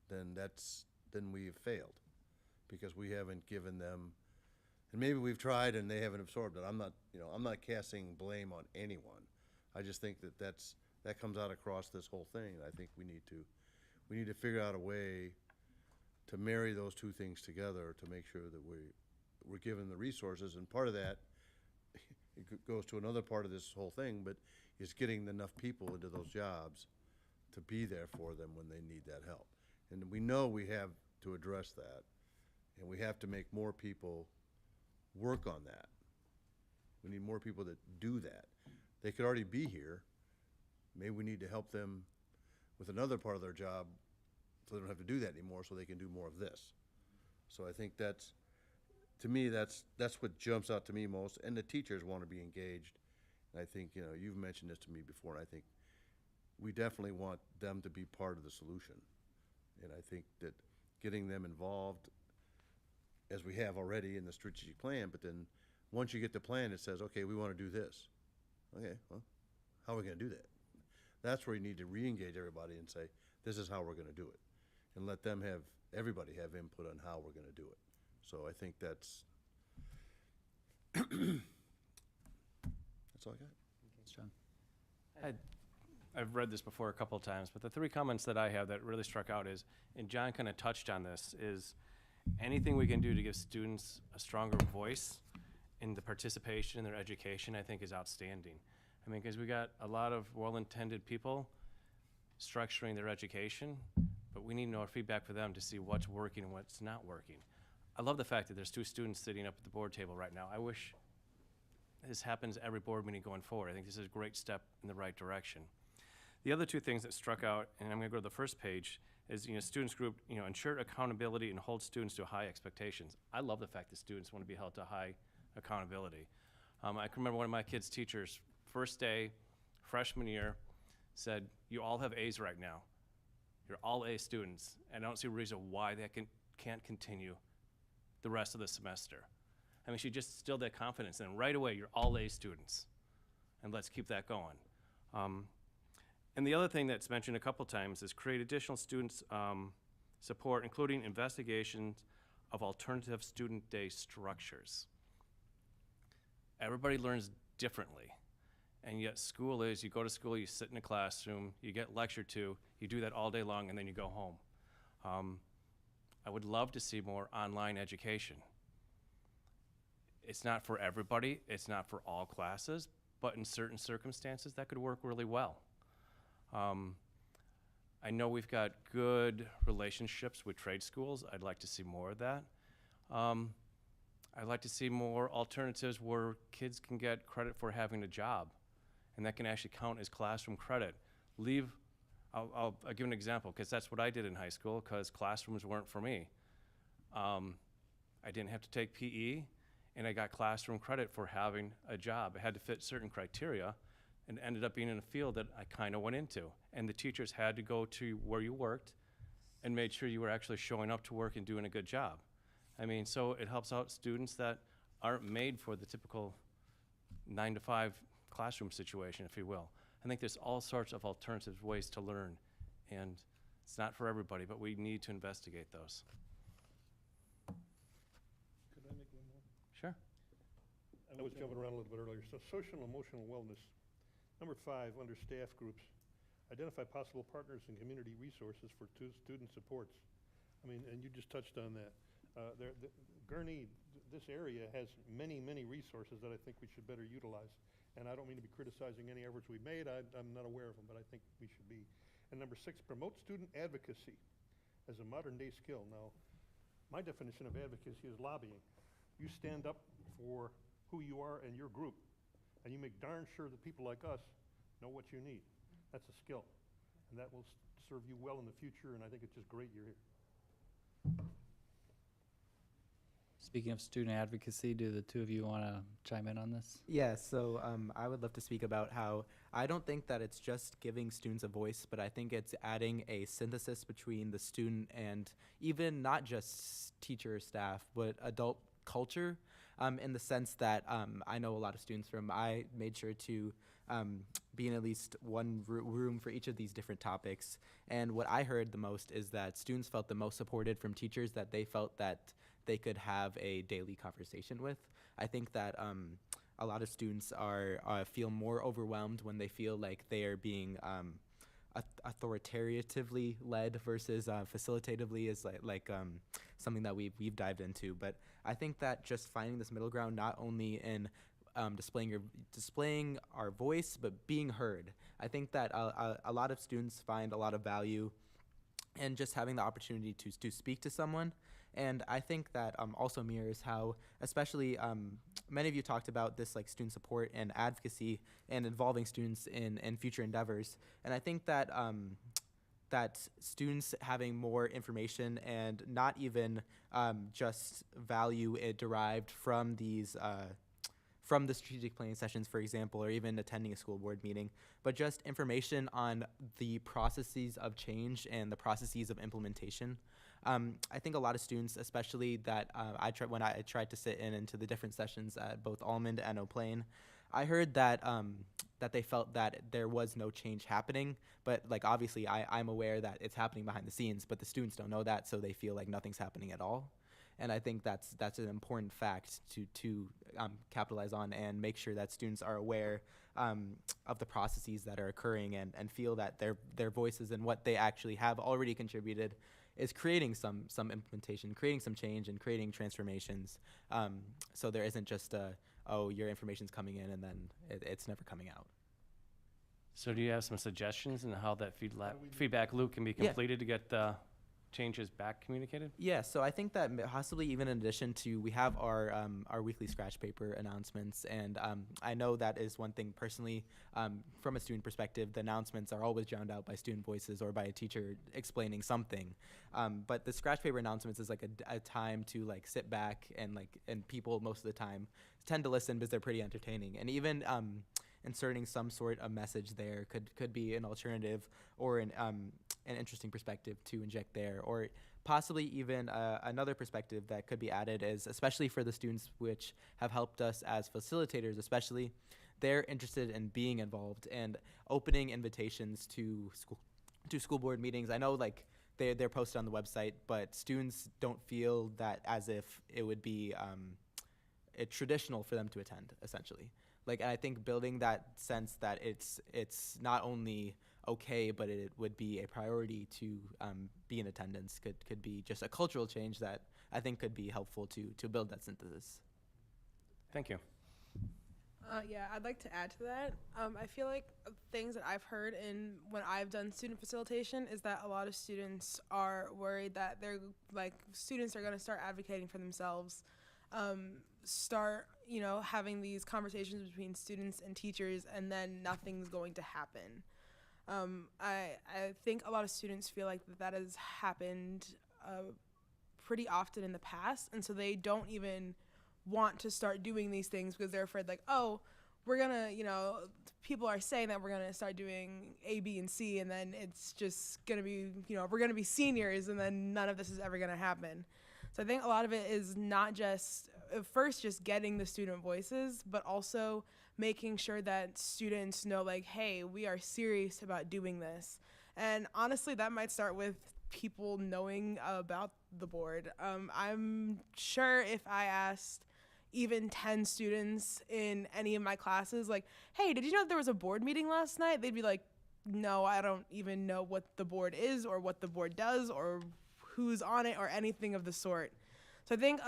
Then we've failed, because we haven't given them, and maybe we've tried and they haven't absorbed it. I'm not casting blame on anyone. I just think that comes out across this whole thing, and I think we need to figure out a way to marry those two things together to make sure that we're given the resources. And part of that, it goes to another part of this whole thing, but is getting enough people into those jobs to be there for them when they need that help. And we know we have to address that, and we have to make more people work on that. We need more people that do that. They could already be here. Maybe we need to help them with another part of their job so they don't have to do that anymore, so they can do more of this. So I think to me, that's what jumps out to me most. And the teachers want to be engaged. And I think, you've mentioned this to me before, and I think we definitely want them to be part of the solution. And I think that getting them involved, as we have already in the strategic plan, but then once you get the plan, it says, okay, we want to do this. Okay, well, how are we going to do that? That's where you need to re-engage everybody and say, this is how we're going to do it. And let them everybody have input on how we're going to do it. So I think that's all I got. Thanks, John. I've read this before a couple of times, but the 3 comments that I have that really struck out is, and John kind of touched on this, is anything we can do to give students a stronger voice in the participation in their education, I think is outstanding. I mean, because we got a lot of well-intended people structuring their education, but we need more feedback for them to see what's working and what's not working. I love the fact that there's 2 students sitting up at the board table right now. I wish this happens every board meeting going forward. I think this is a great step in the right direction. The other 2 things that struck out, and I'm going to go to the first page, is students group, ensure accountability and hold students to high expectations. I love the fact that students want to be held to high accountability. I can remember one of my kids' teachers, first day, freshman year, said, you all have A's right now. You're all A students, and I don't see a reason why that can't continue the rest of the semester. I mean, she just instilled that confidence, and right away, you're all A students, and let's keep that going. And the other thing that's mentioned a couple times is create additional students support, including investigations of alternative student day structures. Everybody learns differently, and yet school is, you go to school, you sit in a classroom, you get lectured to, you do that all day long, and then you go home. I would love to see more online education. It's not for everybody, it's not for all classes, but in certain circumstances, that could work really well. I know we've got good relationships with trade schools. I'd like to see more of that. I'd like to see more alternatives where kids can get credit for having a job, and that can actually count as classroom credit. I'll give an example, because that's what I did in high school, because classrooms weren't for me. I didn't have to take PE, and I got classroom credit for having a job. It had to fit certain criteria, and ended up being in a field that I kind of went into. And the teachers had to go to where you worked and made sure you were actually showing up to work and doing a good job. I mean, so it helps out students that aren't made for the typical 9-to-5 classroom situation, if you will. I think there's all sorts of alternative ways to learn, and it's not for everybody, but we need to investigate those. Could I make one more? Sure. I was jumping around a little bit earlier. So social and emotional wellness. Number 5, under staff groups, identify possible partners and community resources for student supports. I mean, and you just touched on that. Gurnee, this area has many, many resources that I think we should better utilize. And I don't mean to be criticizing any efforts we've made. I'm not aware of them, but I think we should be. And number 6, promote student advocacy as a modern day skill. Now, my definition of advocacy is lobbying. You stand up for who you are and your group, and you make darn sure that people like us know what you need. That's a skill, and that will serve you well in the future, and I think it's just great you're here. Speaking of student advocacy, do the two of you want to chime in on this? Yeah, so I would love to speak about how I don't think that it's just giving students a voice, but I think it's adding a synthesis between the student and even not just teacher or staff, but adult culture, in the sense that I know a lot of students I made sure to be in at least one room for each of these different topics. And what I heard the most is that students felt the most supported from teachers that they felt that they could have a daily conversation with. I think that a lot of students feel more overwhelmed when they feel like they are being authoritatively led versus facilitatively is like something that we've dived into. But I think that just finding this middle ground, not only in displaying our voice, but being heard. I think that a lot of students find a lot of value in just having the opportunity to speak to someone. And I think that also mirrors how, especially many of you talked about this, like student support and advocacy and involving students in future endeavors. And I think that that students having more information and not even just value it derived from these from the strategic planning sessions, for example, or even attending a school board meeting, but just information on the processes of change and the processes of implementation. I think a lot of students, especially that when I tried to sit into the different sessions at both Almond and Eau Plaine, I heard that that they felt that there was no change happening, but like obviously I'm aware that it's happening behind the scenes, but the students don't know that, so they feel like nothing's happening at all. And I think that's an important fact to capitalize on and make sure that students are aware of the processes that are occurring and feel that their voices and what they actually have already contributed is creating some implementation, creating some change, and creating transformations. So there isn't just your information's coming in and then it's never coming out. So do you have some suggestions on how that feedback loop can be completed to get the changes back communicated? Yeah, so I think that possibly even in addition to, we have our weekly scratch paper announcements, and I know that is one thing personally, from a student perspective, the announcements are always drowned out by student voices or by a teacher explaining something. But the scratch paper announcements is like a time to like sit back and people most of the time tend to listen because they're pretty entertaining. And even inserting some sort of message there could be an alternative or an interesting perspective to inject there, or possibly even another perspective that could be added is, especially for the students which have helped us as facilitators, especially, they're interested in being involved and opening invitations to school board meetings. I know like they're posted on the website, but students don't feel that as if it would be traditional for them to attend, essentially. Like, I think building that sense that it's not only okay, but it would be a priority to be in attendance could be just a cultural change that I think could be helpful to build that synthesis. Thank you. Yeah, I'd like to add to that. I feel like things that I've heard when I've done student facilitation is that a lot of students are worried that students are going to start advocating for themselves, start having these conversations between students and teachers, and then nothing's going to happen. I think a lot of students feel like that has happened pretty often in the past, and so they don't even want to start doing these things because they're afraid, like, oh, we're gonna, people are saying that we're gonna start doing A, B, and C, and then it's just gonna be, we're gonna be seniors, and then none of this is ever gonna happen. So I think a lot of it is not just, first, just getting the student voices, but also making sure that students know, like, hey, we are serious about doing this. And honestly, that might start with people knowing about the board. I'm sure if I asked even 10 students in any of my classes, like, hey, did you know that there was a board meeting last night? They'd be like, no, I don't even know what the board is or what the board does or who's on it or anything of the sort. So I think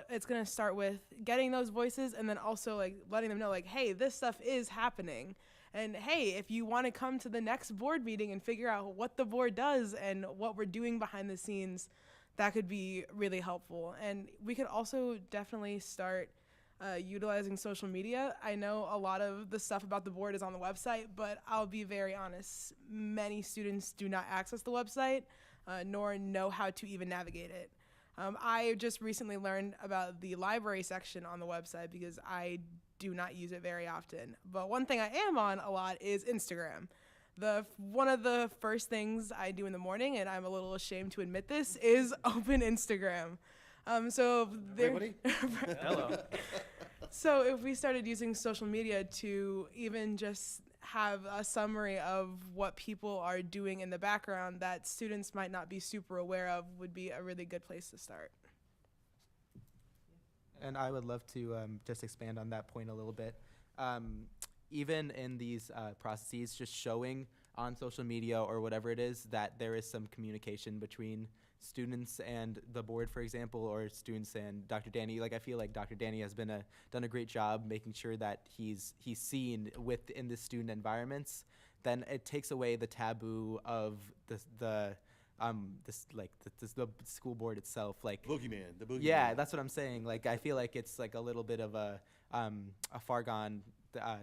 it's going to start with getting those voices and then also like letting them know, like, hey, this stuff is happening. And hey, if you want to come to the next board meeting and figure out what the board does and what we're doing behind the scenes, that could be really helpful. And we could also definitely start utilizing social media. I know a lot of the stuff about the board is on the website, but I'll be very honest, many students do not access the website nor know how to even navigate it. I just recently learned about the library section on the website because I do not use it very often. But one thing I am on a lot is Instagram. One of the first things I do in the morning, and I'm a little ashamed to admit this, is open Instagram. Everybody? Hello. So if we started using social media to even just have a summary of what people are doing in the background that students might not be super aware of, would be a really good place to start. And I would love to just expand on that point a little bit. Even in these processes, just showing on social media or whatever it is that there is some communication between students and the board, for example, or students and Dr. Danny. Like, I feel like Dr. Danny has done a great job making sure that he's seen within the student environments. Then it takes away the taboo of the school board itself. Like, The boogeyman. yeah, that's what I'm saying. Like, I feel like it's like a little bit of a far gone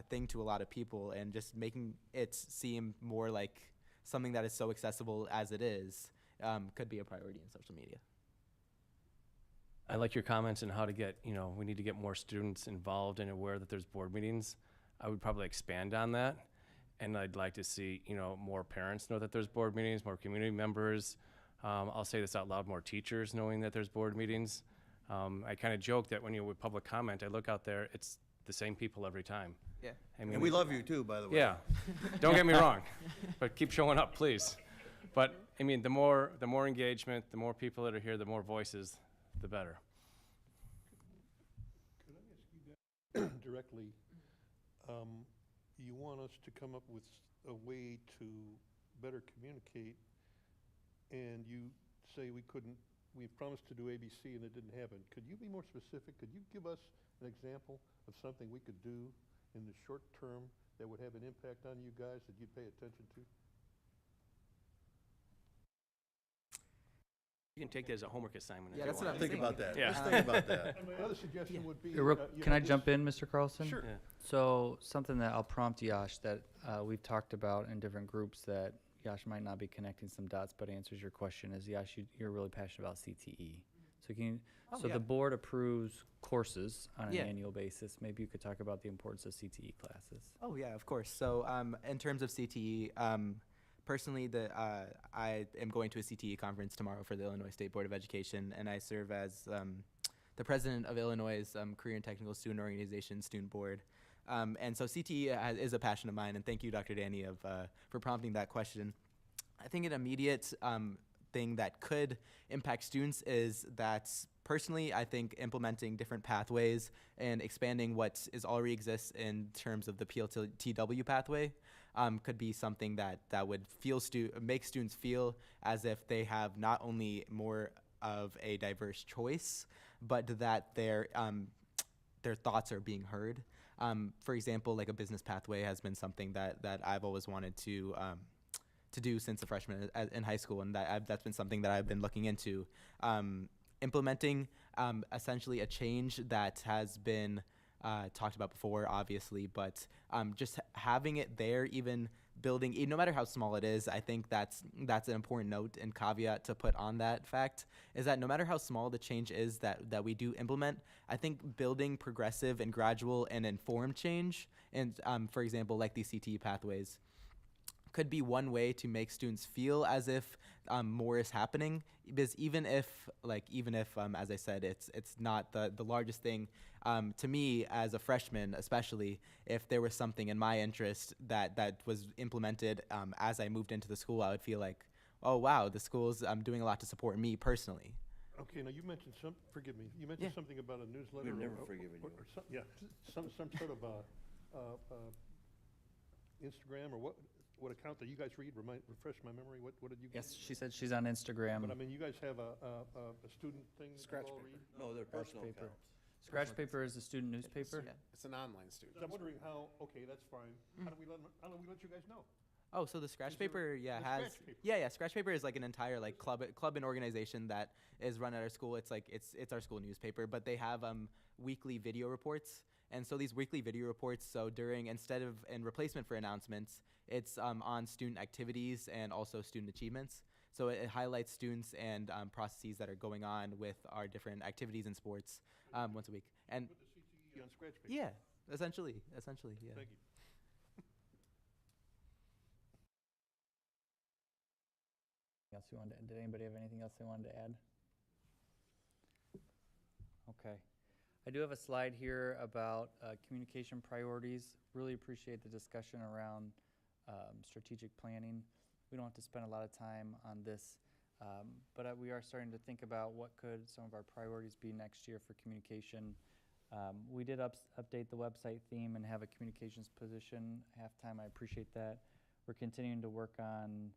thing to a lot of people, and just making it seem more like something that is so accessible as it is could be a priority in social media. I like your comments on how to get, we need to get more students involved and aware that there's board meetings. I would probably expand on that. And I'd like to see, more parents know that there's board meetings, more community members. I'll say this out loud, more teachers knowing that there's board meetings. I kind of joke that when you're with public comment, I look out there, it's the same people every time. Yeah. And we love you too, by the way. Yeah, don't get me wrong, but keep showing up, please. But I mean, the more engagement, the more people that are here, the more voices, the better. Could I ask you guys directly, you want us to come up with a way to better communicate, and you say we promised to do ABC and it didn't happen. Could you be more specific? Could you give us an example of something we could do in the short term that would have an impact on you guys that you'd pay attention to? You can take that as a homework assignment. Yeah, if you that's what want. I'm Think saying. about that. Yeah. Just think about that. And my other suggestion would be. Can I jump in, Mr. Carlson? Sure. Yeah. So something that I'll prompt Yash that we've talked about in different groups that Yash might not be connecting some dots, but answers your question is, Yash, you're really passionate about CTE. So Yeah. the board approves courses on an Yeah. annual basis. Maybe you could talk about the importance of CTE classes. Oh yeah, of course. So in terms of CTE, personally, I am going to a CTE conference tomorrow for the Illinois State Board of Education, and I serve as the president of Illinois' Career and Technical Student Organization Student Board. And so CTE is a passion of mine, and thank you, Dr. Danny, for prompting that question. I think an immediate thing that could impact students is that, personally, I think implementing different pathways and expanding what already exists in terms of the PLTW pathway could be something that would make students feel as if they have not only more of a diverse choice, but that their thoughts are being heard. For example, like a business pathway has been something that I've always wanted to do since a freshman in high school, and that's been something that I've been looking into. Implementing essentially a change that has been talked about before, obviously, but just having it there, even building, no matter how small it is, I think that's an important note and caveat to put on that fact, is that no matter how small the change is that we do implement, I think building progressive and gradual and informed change, and for example, like these CTE pathways, could be one way to make students feel as if more is happening. Because even if, as I said, it's not the largest thing, to me as a freshman, especially, if there was something in my interest that was implemented as I moved into the school, I would feel like, oh wow, the school's doing a lot to support me personally. Okay, now you mentioned forgive me, you mentioned something about a newsletter. We've never or forgiven you. Yeah, some sort of Instagram or what account that you guys read? Refresh my memory. What did you? Yes, she said she's on Instagram. But I mean, you guys have a student thing. Scratch you all paper. read? No, they're personal Paper. accounts. Scratch Paper is a student newspaper. Yeah. It's an online student. I'm wondering how. Okay, that's fine. How do we let you guys know? Oh, so the Scratch Is there Paper, the has Scratch Paper? yeah, Scratch Paper is like an entire like club and organization that is run at our school. It's like it's our school newspaper, but they have weekly video reports. And so these weekly video reports, so in replacement for announcements, it's on student activities and also student achievements. So it highlights students and processes that are going on with our different activities and sports once a week. And Put the CTE on Scratch Paper. yeah, essentially, yeah. Thank you. Did anybody have anything else they wanted to add? Okay. I do have a slide here about communication priorities. Really appreciate the discussion around strategic planning. We don't have to spend a lot of time on this, but we are starting to think about what could some of our priorities be next year for communication. We did update the website theme and have a communications position halftime. I appreciate that. We're continuing to work on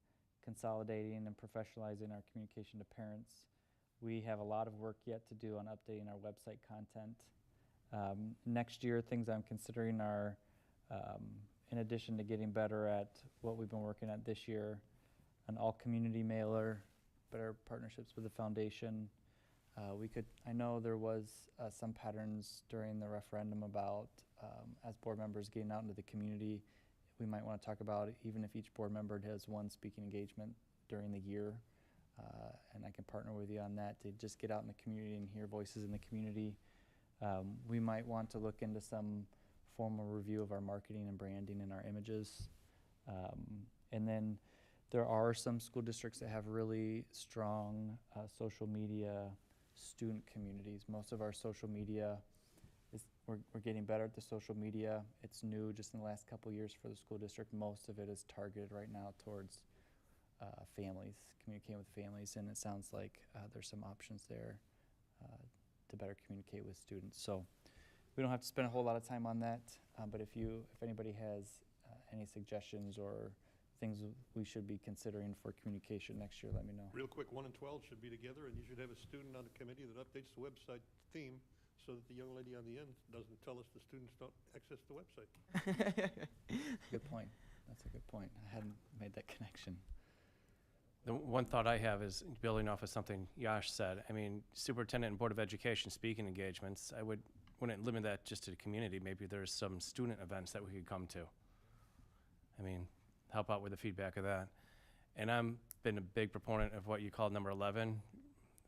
consolidating and professionalizing our communication to parents. We have a lot of work yet to do on updating our website content. Next year, things I'm considering are, in addition to getting better at what we've been working at this year, an all-community mailer, better partnerships with the foundation. I know there was some patterns during the referendum about, as board members getting out into the community, we might want to talk about, even if each board member has one speaking engagement during the year, and I can partner with you on that to just get out in the community and hear voices in the community. We might want to look into some formal review of our marketing and branding and our images. And then there are some school districts that have really strong social media student communities. Most of our social media we're getting better at the social media. It's new just in the last couple years for the school district. Most of it is targeted right now towards families, communicating with families, and it sounds like there's some options there to better communicate with students. So we don't have to spend a whole lot of time on that, but if anybody has any suggestions or things we should be considering for communication next year, let me know. Real quick, 1 and 12 should be together, and you should have a student on the committee that updates the website theme so that the young lady on the end doesn't tell us the students don't access the website. Good point. That's a good point. I hadn't made that connection. The one thought I have is building off of something Yash said. I mean, superintendent and board of education speaking engagements, I wouldn't limit that just to the community. Maybe there's some student events that we could come to. I mean, help out with the feedback of that. And I'm been a big proponent of what you call number 11,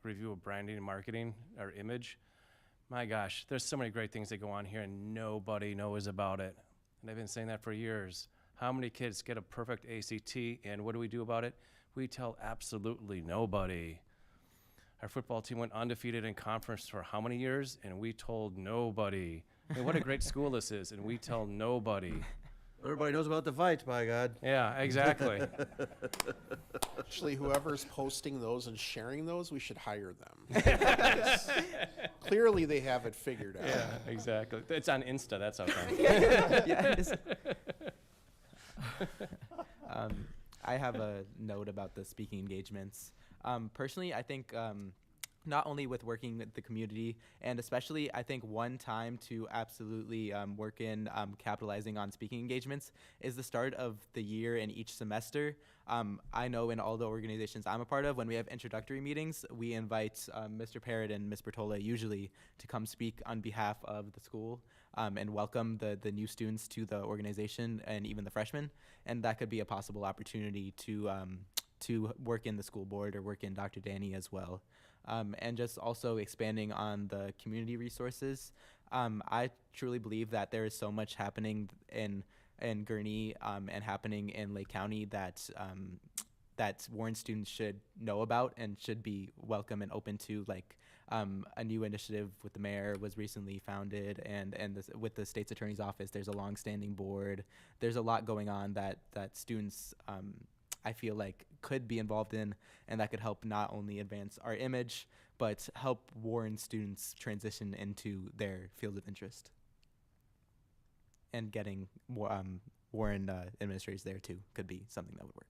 review of branding and marketing, or image. My gosh, there's so many great things that go on here and nobody knows about it. And I've been saying that for years. How many kids get a perfect ACT and what do we do about it? We tell absolutely nobody. Our football team went undefeated in conference for how many years? And we told nobody. I mean, what a great school this is, and we tell nobody. Everybody knows about the fights, by God. Yeah, exactly. Actually, whoever's posting those and sharing those, we should hire them. Clearly, they have it figured out. Yeah, exactly. It's on Insta, that's how come. Yeah, it is. I have a note about the speaking engagements. Personally, I think not only with working with the community, and especially I think one time to absolutely work in capitalizing on speaking engagements is the start of the year in each semester. I know in all the organizations I'm a part of, when we have introductory meetings, we invite Mr. Parrott and Ms. Bertola usually to come speak on behalf of the school and welcome the new students to the organization and even the freshmen. And that could be a possible opportunity to work in the school board or work in Dr. Danny as well. And just also expanding on the community resources. I truly believe that there is so much happening in Gurnee and happening in Lake County that Warren students should know about and should be welcome and open to. Like a new initiative with the mayor was recently founded, and with the state's attorney's office, there's a long-standing board. There's a lot going on that students I feel like could be involved in, and that could help not only advance our image, but help Warren students transition into their field of interest. And getting more Warren administrators there too could be something that would work.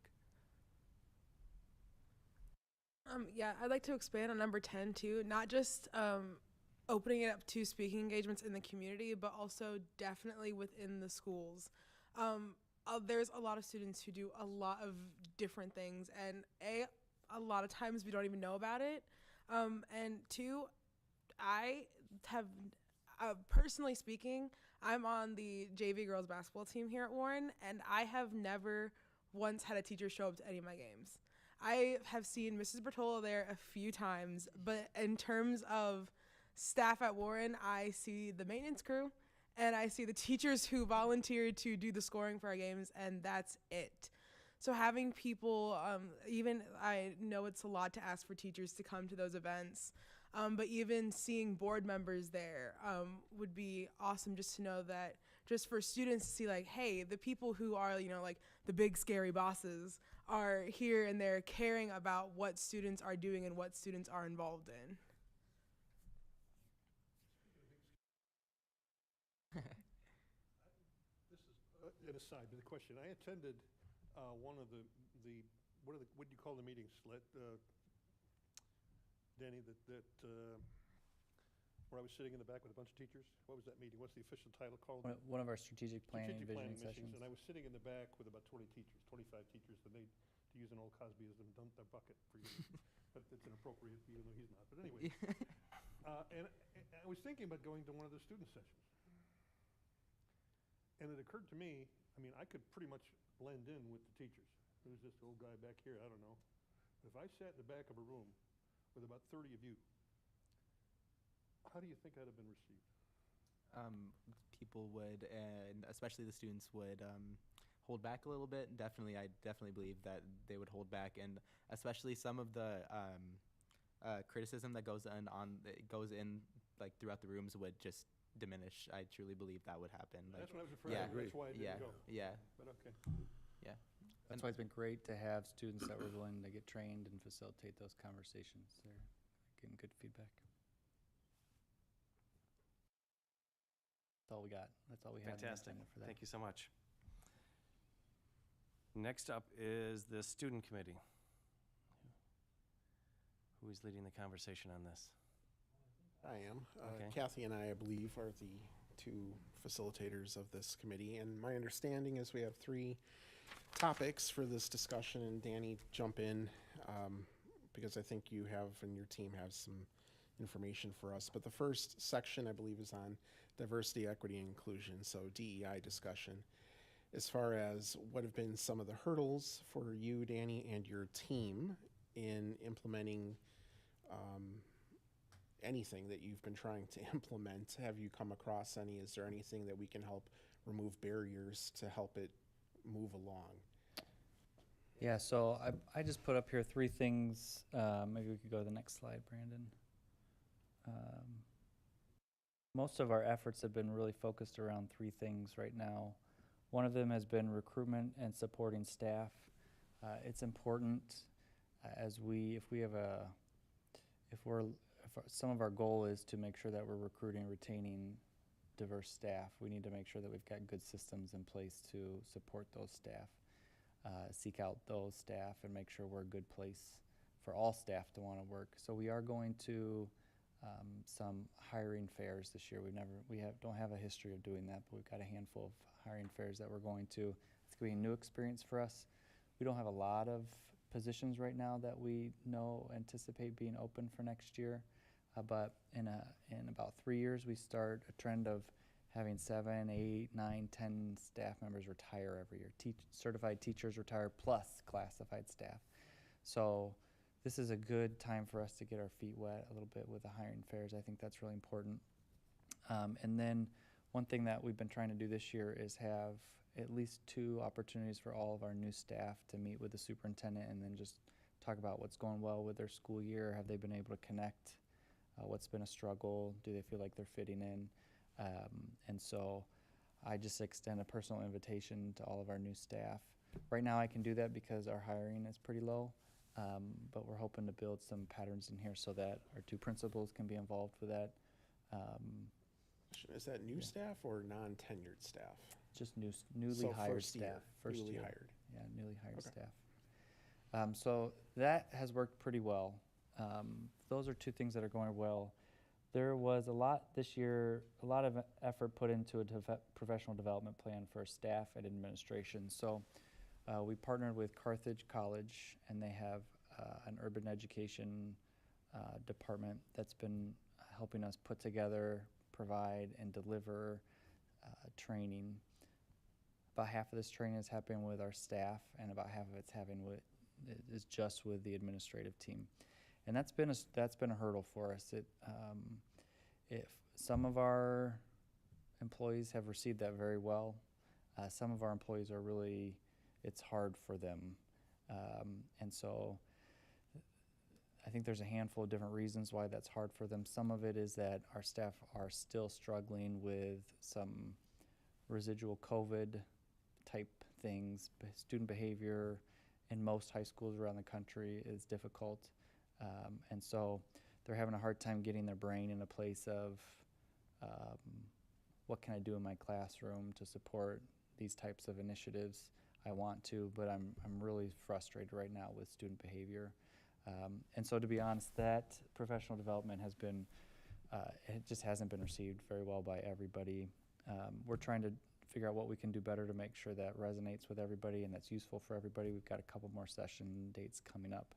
Yeah, I'd like to expand on number 10 too, not just opening it up to speaking engagements in the community, but also definitely within the schools. There's a lot of students who do a lot of different things, and a lot of times we don't even know about it. And two, I have, personally speaking, I'm on the JV girls basketball team here at Warren, and I have never once had a teacher show up to any of my games. I have seen Mrs. Bertola there a few times, but in terms of staff at Warren, I see the maintenance crew, and I see the teachers who volunteered to do the scoring for our games, and that's it. So having people, even I know it's a lot to ask for teachers to come to those events, but even seeing board members there would be awesome, just to know that, just for students to see like, hey, the people who are, like the big scary bosses are here and they're caring about what students are doing and what students are involved in. This is an aside, but the question, I attended one of the what do you call the meetings, Danny, where I was sitting in the back with a bunch of teachers? What was that meeting? What's the official title called? One of our strategic planning visioning meetings, sessions. and I was sitting in the back with about 20 teachers, 25 teachers, and they, to use an old Cosbyism, dumped their bucket for you. But it's inappropriate, even though he's not. But anyway, and I was thinking about going to one of the student sessions. And it occurred to me, I mean, I could pretty much blend in with the teachers. Who's this old guy back here? I don't know. But if I sat in the back of a room with about 30 of you, how do you think I'd have been received? People would, and especially the students would hold back a little bit. I definitely believe that they would hold back, and especially some of the criticism that goes in like throughout the rooms would just diminish. I truly believe that would happen. Like, That's what I was afraid of. That's why I didn't go. Yeah. But okay. Yeah. That's why it's been great to have students that were willing to get trained and facilitate those conversations. They're getting good feedback. That's all we got. That's all we have. Fantastic. For that. Thank you so much. Next up is the student committee. Who is leading the conversation on this? I am. Okay. Kathy and I believe, are the two facilitators of this committee. And my understanding is we have 3 topics for this discussion, and Danny, jump in because I think you have and your team have some information for us. But the first section, I believe, is on diversity, equity, and inclusion, so DEI discussion. As far as what have been some of the hurdles for you, Danny, and your team in implementing anything that you've been trying to implement, have you come across any? Is there anything that we can help remove barriers to help it move along? Yeah, so I just put up here 3 things. Maybe we could go to the next slide, Brandon. Most of our efforts have been really focused around 3 things right now. One of them has been recruitment and supporting staff. It's important some of our goal is to make sure that we're recruiting and retaining diverse staff. We need to make sure that we've got good systems in place to support those staff, seek out those staff, and make sure we're a good place for all staff to want to work. So we are going to some hiring fairs this year. Don't have a history of doing that, but we've got a handful of hiring fairs that we're going to. It's going to be a new experience for us. We don't have a lot of positions right now that we anticipate being open for next year, but in about 3 years we start a trend of having 7, 8, 9, 10 staff members retire every year. Certified teachers retire plus classified staff. So this is a good time for us to get our feet wet a little bit with the hiring fairs. I think that's really important. And then one thing that we've been trying to do this year is have at least 2 opportunities for all of our new staff to meet with the superintendent and then just talk about what's going well with their school year. Have they been able to connect? What's been a struggle? Do they feel like they're fitting in? And so I just extend a personal invitation to all of our new staff. Right now I can do that because our hiring is pretty low, but we're hoping to build some patterns in here so that our 2 principals can be involved with that. Is that new staff or non-tenured staff? Just newly So hired first staff. year, First newly year. hired. Yeah, newly hired Okay. staff. So that has worked pretty well. Those are 2 things that are going well. There was a lot this year, a lot of effort put into a professional development plan for staff and administration. So we partnered with Carthage College, and they have an urban education department that's been helping us put together, provide, and deliver training. About half of this training is happening with our staff, and about half of it's is just with the administrative team. And that's been a hurdle for us. If some of our employees have received that very well, some of our employees are it's hard for them. And so I think there's a handful of different reasons why that's hard for them. Some of it is that our staff are still struggling with some residual COVID type things. Student behavior in most high schools around the country is difficult. And so they're having a hard time getting their brain in a place of what can I do in my classroom to support these types of initiatives. I want to, but I'm really frustrated right now with student behavior. And so to be honest, that professional development has been, it just hasn't been received very well by everybody. We're trying to figure out what we can do better to make sure that resonates with everybody and that's useful for everybody. We've got a couple more session dates coming up.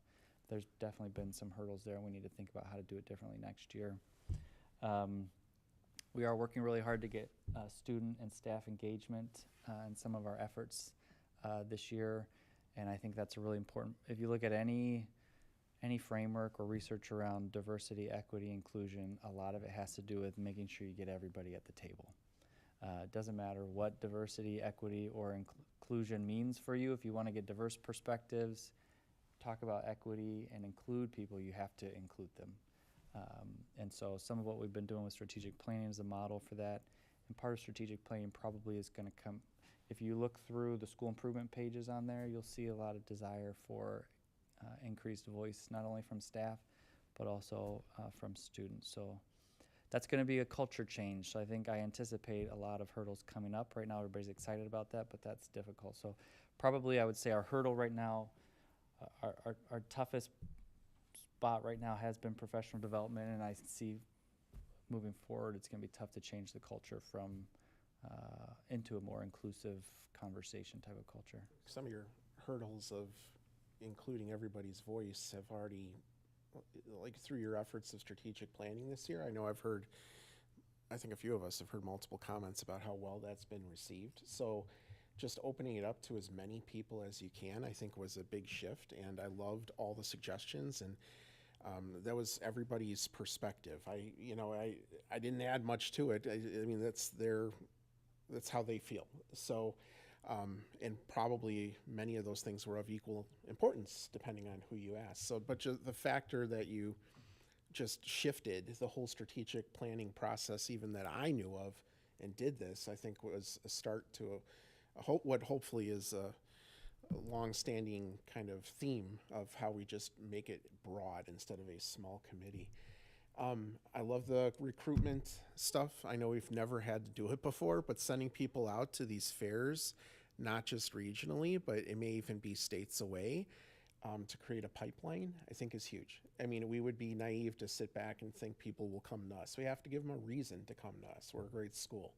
There's definitely been some hurdles there, and we need to think about how to do it differently next year. We are working really hard to get student and staff engagement in some of our efforts this year, and I think that's a really important. If you look at any framework or research around diversity, equity, inclusion, a lot of it has to do with making sure you get everybody at the table. It doesn't matter what diversity, equity, or inclusion means for you. If you want to get diverse perspectives, talk about equity, and include people, you have to include them. And so some of what we've been doing with strategic planning is a model for that. And part of strategic planning probably is going to come, if you look through the school improvement pages on there, you'll see a lot of desire for increased voice, not only from staff, but also from students. So that's going to be a culture change. So I think I anticipate a lot of hurdles coming up. Right now everybody's excited about that, but that's difficult. So probably I would say our hurdle right now, our toughest spot right now has been professional development, and I see moving forward it's going to be tough to change the culture from into a more inclusive conversation type of culture. Some of your hurdles of including everybody's voice have already, like through your efforts of strategic planning this year, I know I think a few of us have heard multiple comments about how well that's been received. So just opening it up to as many people as you can, I think was a big shift, and I loved all the suggestions, and that was everybody's perspective. I didn't add much to it. I mean, that's how they feel. So, and probably many of those things were of equal importance depending on who you ask. So, but just the factor that you just shifted the whole strategic planning process, even that I knew of, and did this, I think was a start to what hopefully is a long-standing kind of theme of how we just make it broad instead of a small committee. I love the recruitment stuff. I know we've never had to do it before, but sending people out to these fairs, not just regionally, but it may even be states away, to create a pipeline, I think is huge. I mean, we would be naive to sit back and think people will come to us. We have to give them a reason to come to us. We're a great school.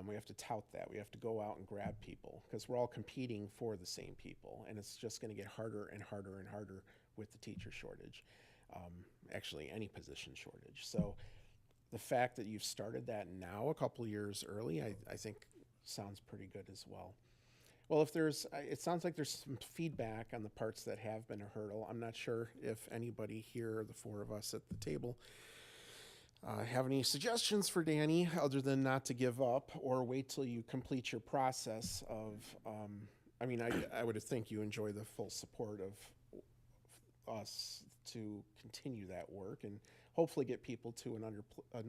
We have to tout that. We have to go out and grab people because we're all competing for the same people, and it's just going to get harder and harder and harder with the teacher shortage. Actually, any position shortage. So the fact that you've started that now a couple years early, I think sounds pretty good as well. Well, if there's, it sounds like there's some feedback on the parts that have been a hurdle. I'm not sure if anybody here, the four of us at the table, have any suggestions for Danny other than not to give up or wait till you complete your process of, I mean, I would think you enjoy the full support of us to continue that work and hopefully get people to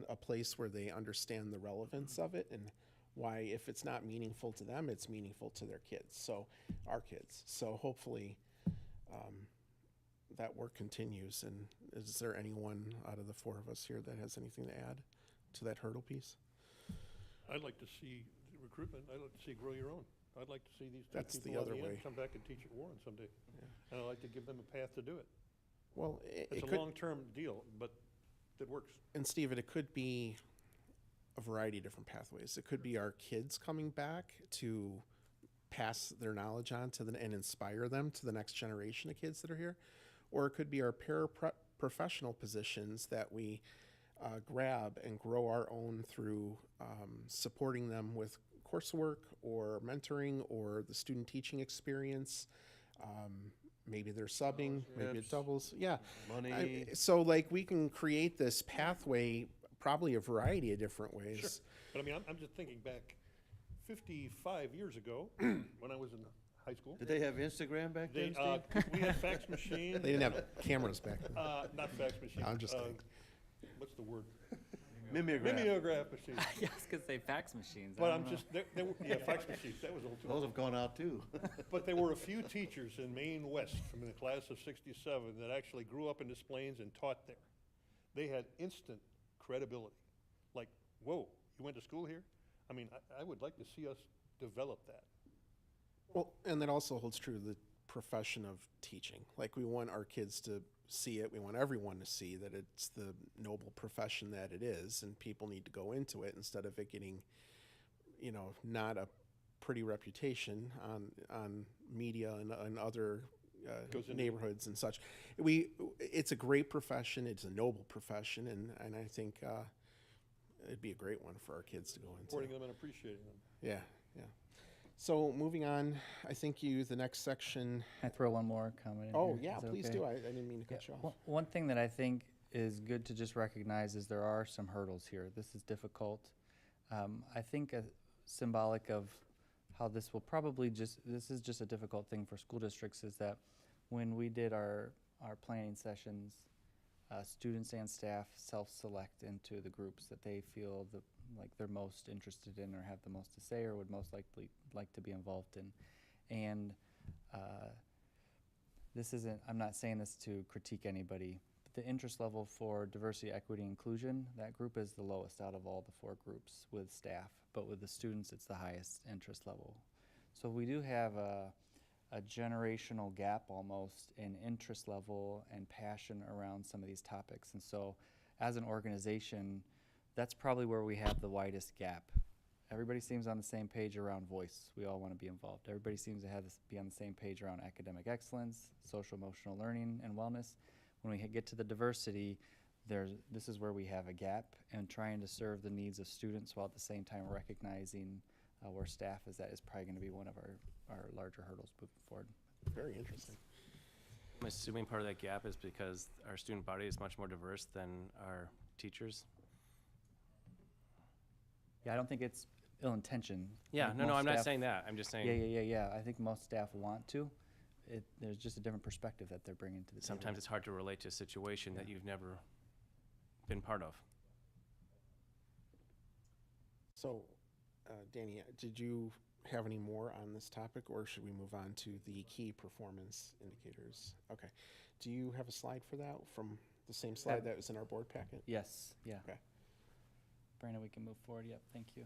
a place where they understand the relevance of it and why, if it's not meaningful to them, it's meaningful to their kids, so our kids. So hopefully that work continues. And is there anyone out of the four of us here that has anything to add to that hurdle piece? I'd like to see the recruitment. I'd like to see grow your own. I'd like to see these two That's people the on other the end way. come back and teach at Warren someday. Yeah. And I'd like to give them a path to do it. Well, It's it a could, long-term deal, but it works. and Steven, it could be a variety of different pathways. It could be our kids coming back to pass their knowledge on to and inspire them to the next generation of kids that are here. Or it could be our paraprofessional positions that we grab and grow our own through supporting them with coursework or mentoring or the student teaching experience. Maybe they're subbing, maybe it Scholarships, doubles. Yeah. Money. So like we can create this pathway probably a variety of different ways. Sure. But I mean, I'm just thinking back 55 years ago when I was in high school. Did they have Instagram back then, They, Steve? we had fax machines. They didn't have cameras back then. Not fax machines. I'm just kidding. What's the word? Mimeograph. Mimeograph machines. Yeah, I was gonna say fax machines. I But don't I'm know. just, yeah, fax machines, that was old too. Those have gone out too. But there were a few teachers in Maine West from the class of 67 that actually grew up in Des Plaines and taught there. They had instant credibility. Like, whoa, you went to school here? I mean, I would like to see us develop that. Well, and that also holds true to the profession of teaching. Like we want our kids to see it. We want everyone to see that it's the noble profession that it is, and people need to go into it instead of it getting, you know, not a pretty reputation on media and other Goes into- neighborhoods and such. It's a great profession. It's a noble profession, and I think it'd be a great one for our kids to go into. Supporting them and appreciating them. Yeah, yeah. So moving on, I think the next section. Can I throw one more comment in Oh, here? yeah, Is that please okay? do. I didn't mean to cut you off. One thing that I think is good to just recognize is there are some hurdles here. This is difficult. I think symbolic of how this will probably this is just a difficult thing for school districts is that when we did our planning sessions, students and staff self-select into the groups that they feel like they're most interested in or have the most to say or would most likely like to be involved in. And this isn't, I'm not saying this to critique anybody, but the interest level for diversity, equity, inclusion, that group is the lowest out of all the four groups with staff, but with the students, it's the highest interest level. So we do have a generational gap almost in interest level and passion around some of these topics. And so as an organization, that's probably where we have the widest gap. Everybody seems on the same page around voice. We all want to be involved. Everybody seems to be on the same page around academic excellence, social emotional learning, and wellness. When we get to the diversity, this is where we have a gap and trying to serve the needs of students while at the same time recognizing where staff is at is probably going to be one of our larger hurdles moving forward. Very interesting. I'm assuming part of that gap is because our student body is much more diverse than our teachers. Yeah, I don't think it's ill-intentioned. Yeah, Like no, most I'm not staff- saying that. I'm just saying Yeah. I think most staff want to. There's just a different perspective that they're bringing to the table. sometimes it's hard to relate to a situation that you've never been part of. So, Danny, did you have any more on this topic, or should we move on to the key performance indicators? Okay. Do you have a slide for that from the same slide that was in our board packet? Yes, yeah. Okay. Brandon, we can move forward. Yep, thank you.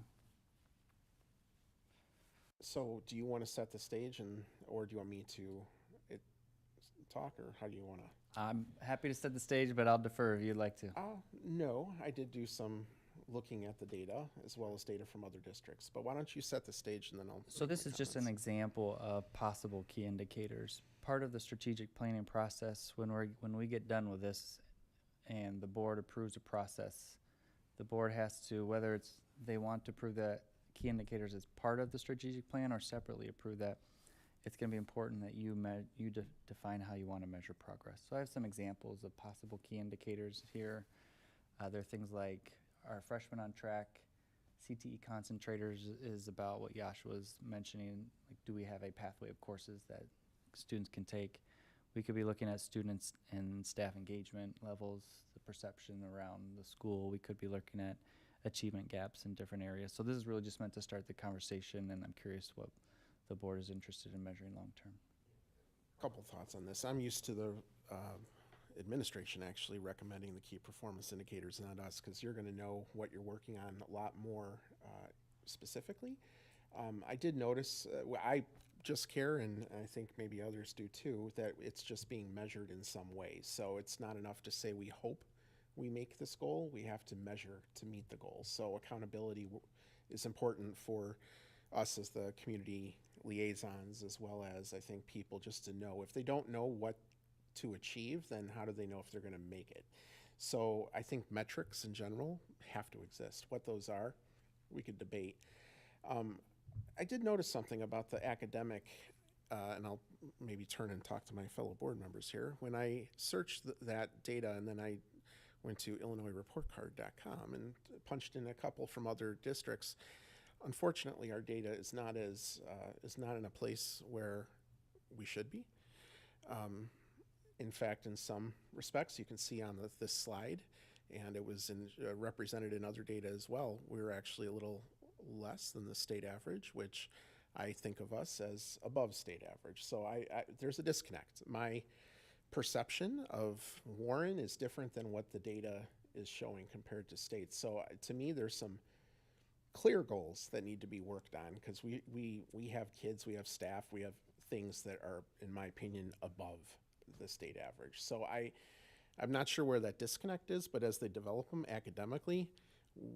So, do you want to set the stage, or do you want me to talk, or how do you want to? I'm happy to set the stage, but I'll defer if you'd like to. No, I did do some looking at the data as well as data from other districts. But why don't you set the stage and then I'll. So make this my is just an comments. example of possible key indicators. Part of the strategic planning process, when we get done with this and the board approves a process, the board has to, whether it's they want to approve that key indicators as part of the strategic plan or separately approve that, it's going to be important that you define how you want to measure progress. So I have some examples of possible key indicators here. There are things like, are freshmen on track? CTE concentrators is about what Yash was mentioning. Like, do we have a pathway of courses that students can take? We could be looking at students and staff engagement levels, the perception around the school. We could be looking at achievement gaps in different areas. So this is really just meant to start the conversation, and I'm curious what the board is interested in measuring long term. Couple thoughts on this. I'm used to the administration actually recommending the key performance indicators, not us, because you're going to know what you're working on a lot more specifically. I did notice, I just care, and I think maybe others do too, that it's just being measured in some way. So it's not enough to say we hope we make this goal. We have to measure to meet the goal. So accountability is important for us as the community liaisons, as well as I think people just to know. If they don't know what to achieve, then how do they know if they're going to make it? So I think metrics in general have to exist. What those are, we could debate. I did notice something about the academic, and I'll maybe turn and talk to my fellow board members here. When I searched that data, and then I went to IllinoisReportCard.com and punched in a couple from other districts, unfortunately, our data is not in a place where we should be. In fact, in some respects, you can see on this slide, and it was represented in other data as well, we were actually a little less than the state average, which I think of us as above state average. So there's a disconnect. My perception of Warren is different than what the data is showing compared to states. So to me, there's some clear goals that need to be worked on, because we have kids, we have staff, we have things that are, in my opinion, above the state average. So I'm not sure where that disconnect is, but as they develop them academically,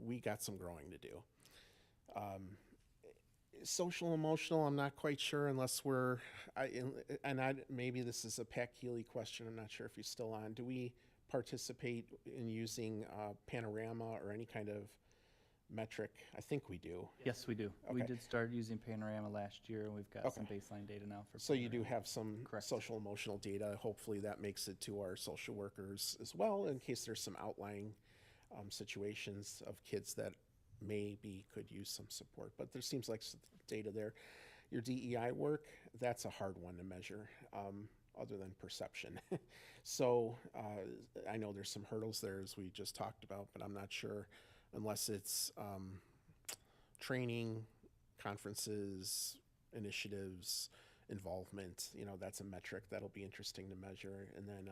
we got some growing to do. Social emotional, I'm not quite sure unless maybe this is a Pat Keeley question, I'm not sure if he's still on. Do we participate in using Panorama or any kind of metric? I think we do. Yes, we do. We Okay. did start using Panorama last year, and we've got some Okay. baseline data now for So you do Panorama. have some Correct. social emotional data. Hopefully that makes it to our social workers as well, in case there's some outlying situations of kids that maybe could use some support. But there seems like some data there. Your DEI work, that's a hard one to measure, other than perception. So I know there's some hurdles there, as we just talked about, but I'm not sure unless it's training, conferences, initiatives, involvement. That's a metric that'll be interesting to measure. And then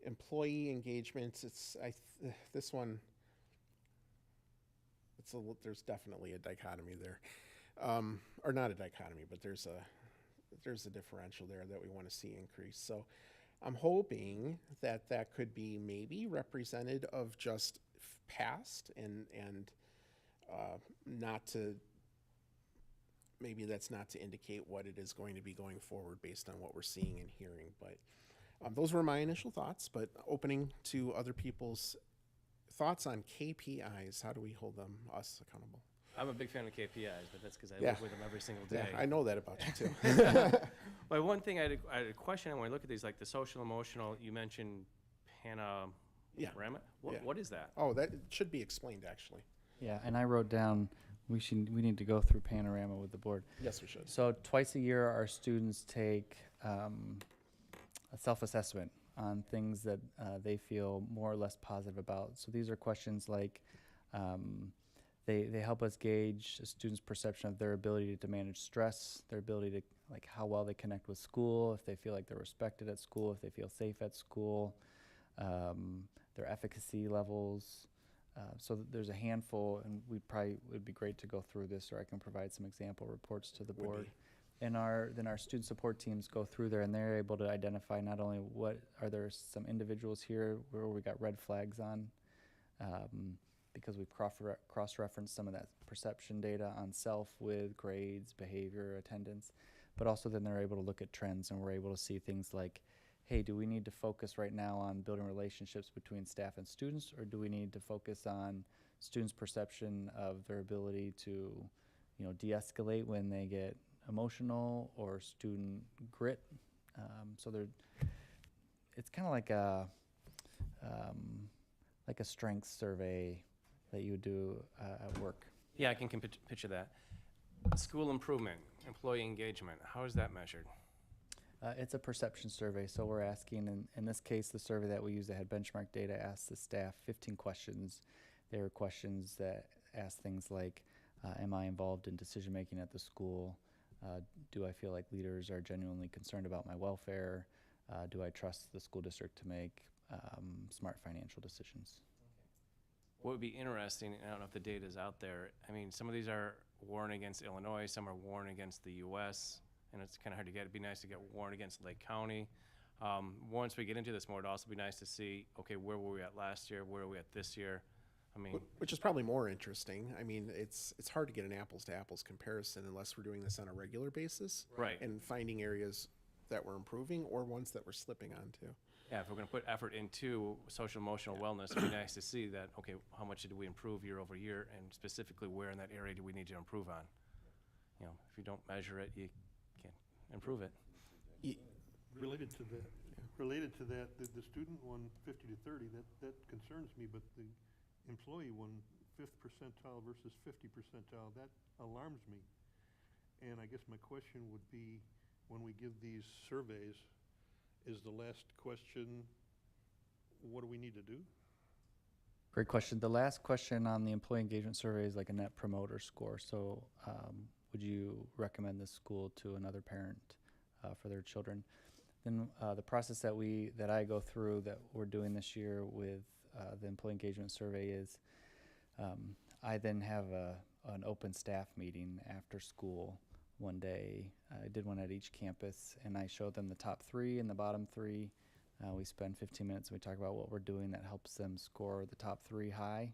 employee engagement, this one, there's definitely a dichotomy there, or not a dichotomy, but there's a differential there that we want to see increase. So I'm hoping that could be maybe represented of just past and not to, maybe that's not to indicate what it is going to be going forward based on what we're seeing and hearing. But those were my initial thoughts, but opening to other people's thoughts on KPIs. How do we hold us accountable? I'm a big fan of KPIs, but that's because I Yeah. live with them every single Yeah, day. I know that about you too. But one thing I had a question on when I look at these, like the social emotional, you mentioned Panorama. Yeah. Yeah. What is that? Oh, that should be explained actually. Yeah, and I wrote down, we need to go through Panorama with the board. Yes, we should. So twice a year, our students take a self-assessment on things that they feel more or less positive about. So these are questions like, they help us gauge a student's perception of their ability to manage stress, their ability to, like, how well they connect with school, if they feel like they're respected at school, if they feel safe at school, their efficacy levels. So there's a handful, and would be great to go through this, or I can provide some example reports to the Would board. be. And then our student support teams go through there and they're able to identify not only are there some individuals here where we got red flags on, because we've cross-referenced some of that perception data on self with grades, behavior, attendance, but also then they're able to look at trends and we're able to see things like, hey, do we need to focus right now on building relationships between staff and students, or do we need to focus on students' perception of their ability to, de-escalate when they get emotional, or student grit? So it's kind of like a strengths survey that you would do at work. Yeah, I can picture that. School improvement, employee engagement, how is that measured? It's a perception survey, so we're asking, in this case, the survey that we used that had benchmark data asked the staff 15 questions. They were questions that asked things like, am I involved in decision-making at the school? Do I feel like leaders are genuinely concerned about my welfare? Do I trust the school district to make smart financial decisions? What would be interesting, I don't know if the data is out there, I mean, some of these are warned against Illinois, some are warned against the US, and it's kind of hard to get. It'd be nice to get warned against Lake County. Once we get into this more, it'd also be nice to see, okay, where were we at last year? Where are we at this year? I mean, Which is probably more interesting. I mean, it's hard to get an apples to apples comparison unless we're doing this on a regular basis. Right. And finding areas that we're improving or ones that we're slipping onto. yeah, if we're gonna put effort into social emotional wellness, it'd be nice to see that, okay, how much did we improve year over year, and specifically where in that area do we need to improve on? If you don't measure it, you can't improve it. Related to that, the student one, 50 to 30, that concerns me, but the employee one, 5th percentile versus 50 percentile, that alarms me. And I guess my question would be, when we give these surveys, is the last question, what do we need to do? Great question. The last question on the employee engagement survey is like a net promoter score. So would you recommend this school to another parent for their children? Then the process that I go through that we're doing this year with the employee engagement survey is I then have an open staff meeting after school one day. I did one at each campus, and I showed them the top 3 and the bottom 3. We spend 15 minutes and we talk about what we're doing that helps them score the top 3 high,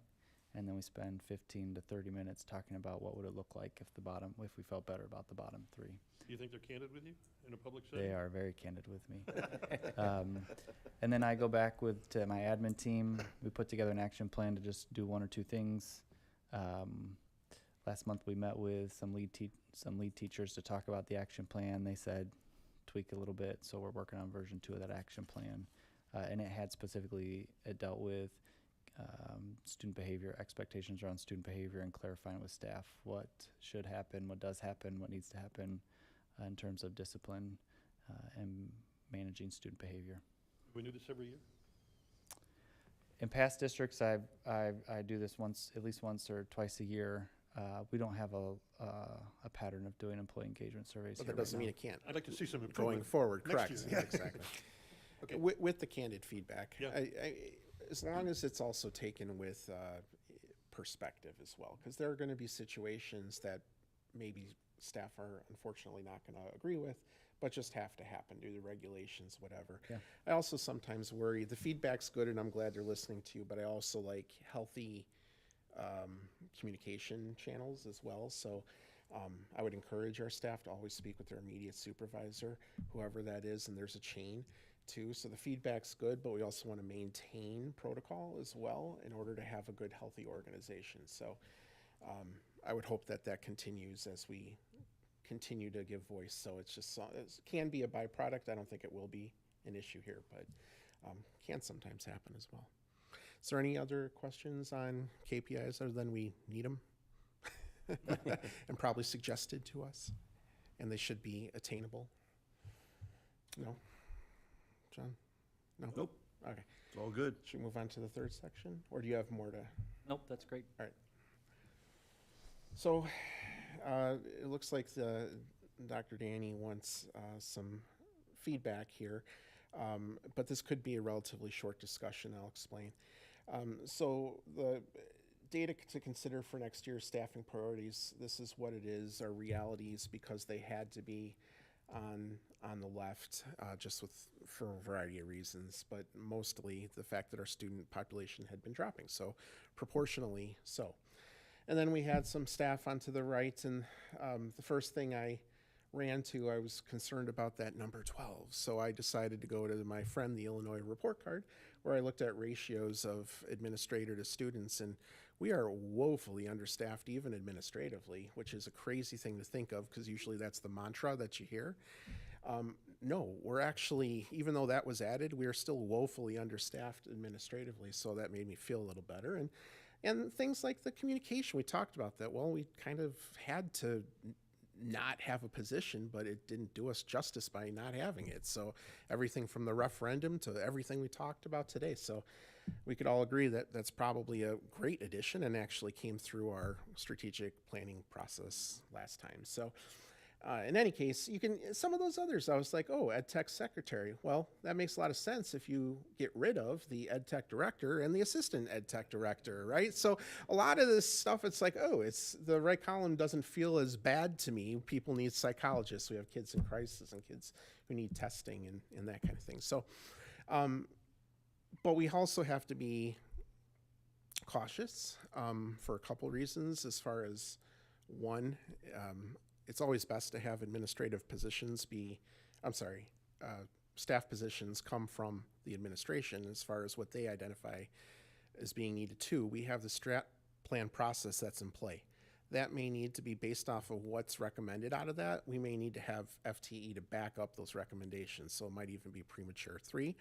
and then we spend 15 to 30 minutes talking about what would it look like if we felt better about the bottom 3. Do you think they're candid with you in a public setting? They are very candid with me. And then I go back to my admin team. We put together an action plan to just do 1 or 2 things. Last month we met with some lead teachers to talk about the action plan. They said tweak a little bit, so we're working on version 2 of that action plan. And it dealt with student behavior, expectations around student behavior, and clarifying with staff what should happen, what does happen, what needs to happen in terms of discipline and managing student behavior. We do this every year? In past districts, I do this at least once or twice a year. We don't have a pattern of doing employee engagement surveys. But here that doesn't right mean now. it can't. I'd like to see some improvement. Going forward, next correct. year. Yeah, exactly. Okay. With the candid feedback, Yeah. as long as it's also taken with perspective as well, because there are going to be situations that maybe staff are unfortunately not going to agree with, but just have to happen due to regulations, whatever. Yeah. I also sometimes worry, the feedback's good and I'm glad they're listening to you, but I also like healthy communication channels as well. So I would encourage our staff to always speak with their immediate supervisor, whoever that is, and there's a chain too. So the feedback's good, but we also want to maintain protocol as well in order to have a good, healthy organization. So I would hope that continues as we continue to give voice. So it's just, it can be a byproduct. I don't think it will be an issue here, but can sometimes happen as well. Is there any other questions on KPIs other than we need them and probably suggested to us, and they should be attainable? No? John? No? Nope. Okay. It's all good. Should we move on to the third section, or do you have more to? Nope, that's great. All right. So it looks like Dr. Danny wants some feedback here, but this could be a relatively short discussion. I'll explain. So data to consider for next year's staffing priorities. This is what it is, our realities, because they had to be on the left, just for a variety of reasons, but mostly the fact that our student population had been dropping, so proportionally so. And then we had some staff onto the right, and the first thing I ran to, I was concerned about that number 12. So I decided to go to my friend, the Illinois report card, where I looked at ratios of administrator to students, and we are woefully understaffed even administratively, which is a crazy thing to think of because usually that's the mantra that you hear. No, we're actually, even though that was added, we are still woefully understaffed administratively, so that made me feel a little better. And things like the communication, we talked about that. Well, we kind of had to not have a position, but it didn't do us justice by not having it. So everything from the referendum to everything we talked about today. So we could all agree that that's probably a great addition and actually came through our strategic planning process last time. So in any case, you can, some of those others, I was like, oh, ed tech secretary. Well, that makes a lot of sense if you get rid of the ed tech director and the assistant ed tech director, right? So a lot of this stuff, it's like, oh, it's the right column doesn't feel as bad to me. People need psychologists. We have kids in crisis and kids who need testing and that kind of thing. So, but we also have to be cautious for a couple reasons. As far as one, it's always best to have administrative positions staff positions come from the administration as far as what they identify as being needed too. We have the strat plan process that's in play. That may need to be based off of what's recommended out of that. We may need to have FTE to back up those recommendations, so it might even be premature. 3,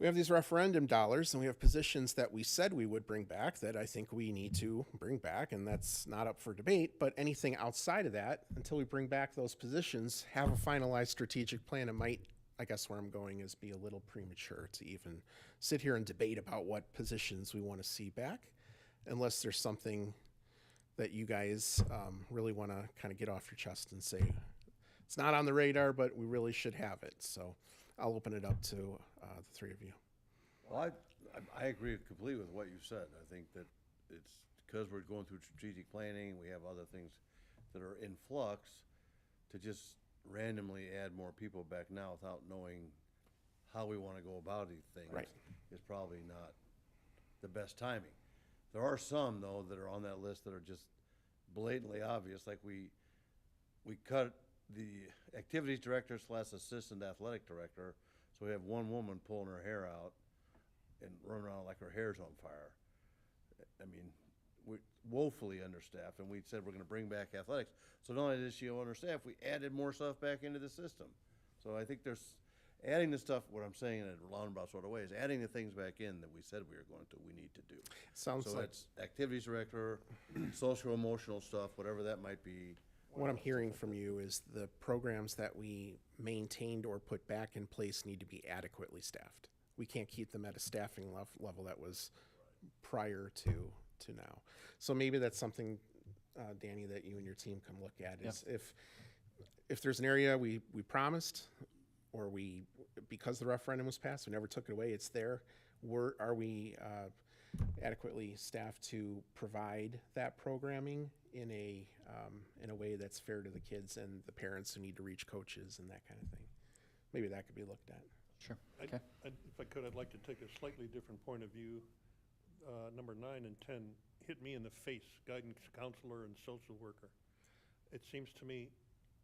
we have these referendum dollars, and we have positions that we said we would bring back that I think we need to bring back, and that's not up for debate. But anything outside of that, until we bring back those positions, have a finalized strategic plan, it might, I guess where I'm going is be a little premature to even sit here and debate about what positions we want to see back, unless there's something that you guys really want to kind of get off your chest and say, it's not on the radar, but we really should have it. So I'll open it up to the 3 of you. Well, I agree completely with what you said. I think that it's because we're going through strategic planning, we have other things that are in flux, to just randomly add more people back now without knowing how we want to go about these things Right. is probably not the best timing. There are some, though, that are on that list that are just blatantly obvious, like we cut the activities director / assistant athletic director, so we have one woman pulling her hair out and running around like her hair's on fire. I mean, we're woefully understaffed, and we said we're gonna bring back athletics. So not only is she understaffed, we added more stuff back into the system. So I think there's, adding the stuff, what I'm saying in a roundabout sort of way, is adding the things back in that we said we were going to, we need to do. Sounds So like it's activities director, social emotional stuff, whatever that might be. what I'm hearing from you is the programs that we maintained or put back in place need to be adequately staffed. We can't keep them at a staffing level that was prior to now. So maybe that's something, Danny, that you and your team can look at, is if there's an area we promised, or because the referendum was passed, we never took it away, it's there. Are we adequately staffed to provide that programming in a way that's fair to the kids and the parents who need to reach coaches and that kind of thing? Maybe that could be looked at. Sure. Okay. If I could, I'd like to take a slightly different point of view. Number 9 and 10 hit me in the face, guidance counselor and social worker. It seems to me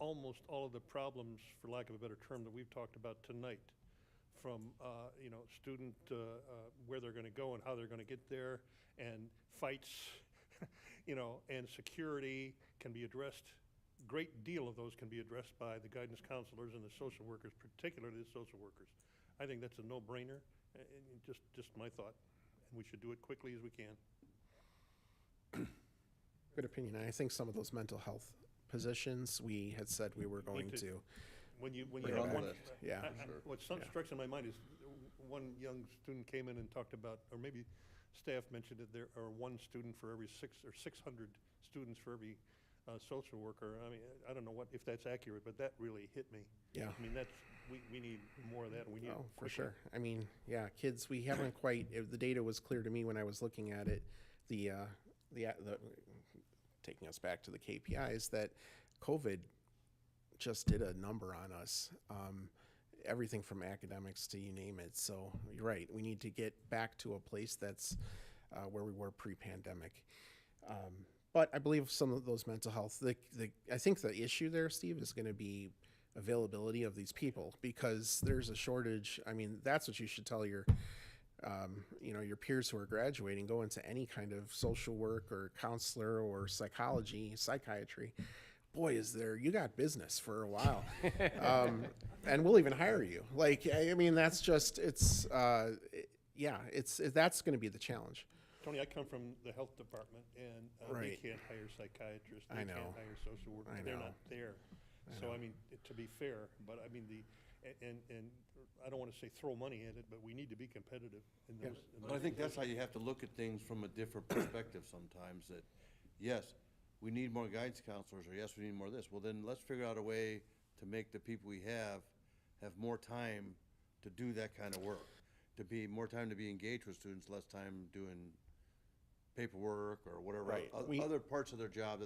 almost all of the problems, for lack of a better term, that we've talked about tonight, from student where they're going to go and how they're going to get there, and fights, and security can be addressed. Great deal of those can be addressed by the guidance counselors and the social workers, particularly the social workers. I think that's a no-brainer, and just my thought. And we should do it quickly as we can. Good opinion. I think some of those mental health positions we had said we were going to. When you They're on the list. Yeah. What strikes in my mind is one young student came in and talked about, or maybe staff mentioned it, there are one student for every 600 students for every social worker. I mean, I don't know if that's accurate, but that really hit me. Yeah. I mean, we need more of that. We need Oh, for quickly. sure. I mean, yeah, kids, we haven't quite, the data was clear to me when I was looking at it. the taking us back to the KPIs, that COVID just did a number on us. Everything from academics to you name it. So you're right. We need to get back to a place that's where we were pre-pandemic. But I believe some of those mental health, I think the issue there, Steve, is going to be availability of these people, because there's a shortage. I mean, that's what you should tell your your peers who are graduating. Go into any kind of social work or counselor or psychiatry. Boy, you got business for a while. And we'll even hire you. Like, I mean, that's just, that's going to be the challenge. Tony, I come from the health department, and Right. they can't hire psychiatrists. I They know. can't hire social workers. I They're know. not there. I So, know. I mean, to be fair, but I mean, and I don't want to say throw money at it, but we need to be competitive in Yeah. those. in But I those think that's how positions. you have to look at things from a different perspective sometimes, that, yes, we need more guidance counselors, or yes, we need more of this. Well, then let's figure out a way to make the people we have more time to do that kind of work, to be more time to be engaged with students, less time doing paperwork or whatever, Right. other parts of their job